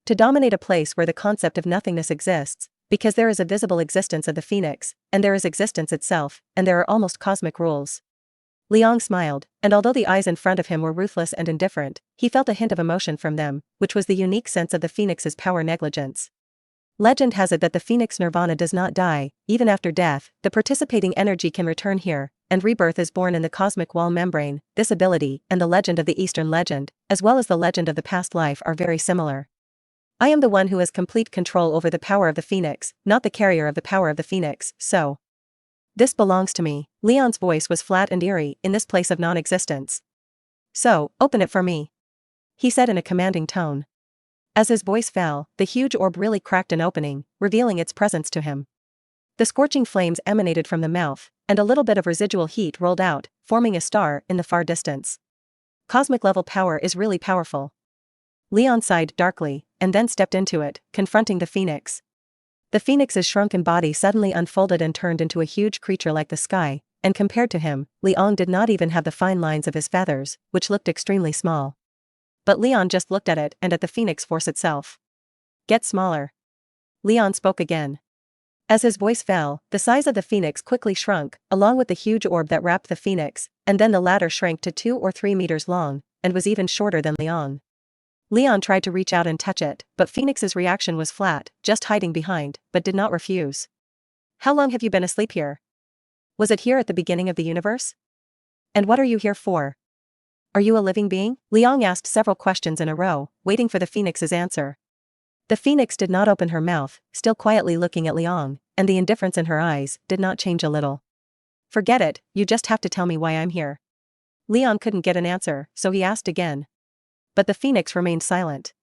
To dominate a place where the concept of nothingness exists, because there is a visible existence of the Phoenix, and there is existence itself, and there are almost cosmic rules. Liang smiled, and although the eyes in front of him were ruthless and indifferent, he felt a hint of emotion from them, which was the unique sense of the Phoenix's power negligence. Legend has it that the Phoenix Nirvana does not die, even after death, the participating energy can return here, and rebirth is born in the cosmic wall membrane. This ability, and the legend of the Eastern legend, as well as the legend of the past life are very similar. I am the one who has complete control over the power of the Phoenix, not the carrier of the power of the Phoenix, so. This belongs to me. Leon's voice was flat and eerie in this place of non-existence. So, open it for me, he said in a commanding tone. As his voice fell, the huge orb really cracked an opening, revealing its presence to him. The scorching flames emanated from the mouth, and a little bit of residual heat rolled out, forming a star in the far distance. Cosmic level power is really powerful. Leon sighed darkly, and then stepped into it, confronting the Phoenix. The Phoenix's shrunken body suddenly unfolded and turned into a huge creature like the sky, and compared to him, Liang did not even have the fine lines of his feathers, which looked extremely small. But Leon just looked at it and at the Phoenix Force itself. Get smaller. Leon spoke again. As his voice fell, the size of the Phoenix quickly shrunk, along with the huge orb that wrapped the Phoenix, and then the latter shrank to 2 or 3 meters long, and was even shorter than Liang. Leon tried to reach out and touch it, but Phoenix's reaction was flat, just hiding behind, but did not refuse. How long have you been asleep here? Was it here at the beginning of the universe? And what are you here for? Are you a living being? Liang asked several questions in a row, waiting for the Phoenix's answer. The Phoenix did not open her mouth, still quietly looking at Liang, and the indifference in her eyes did not change a little. Forget it, you just have to tell me why I'm here. Leon couldn't get an answer, so he asked again. But the Phoenix remained silent.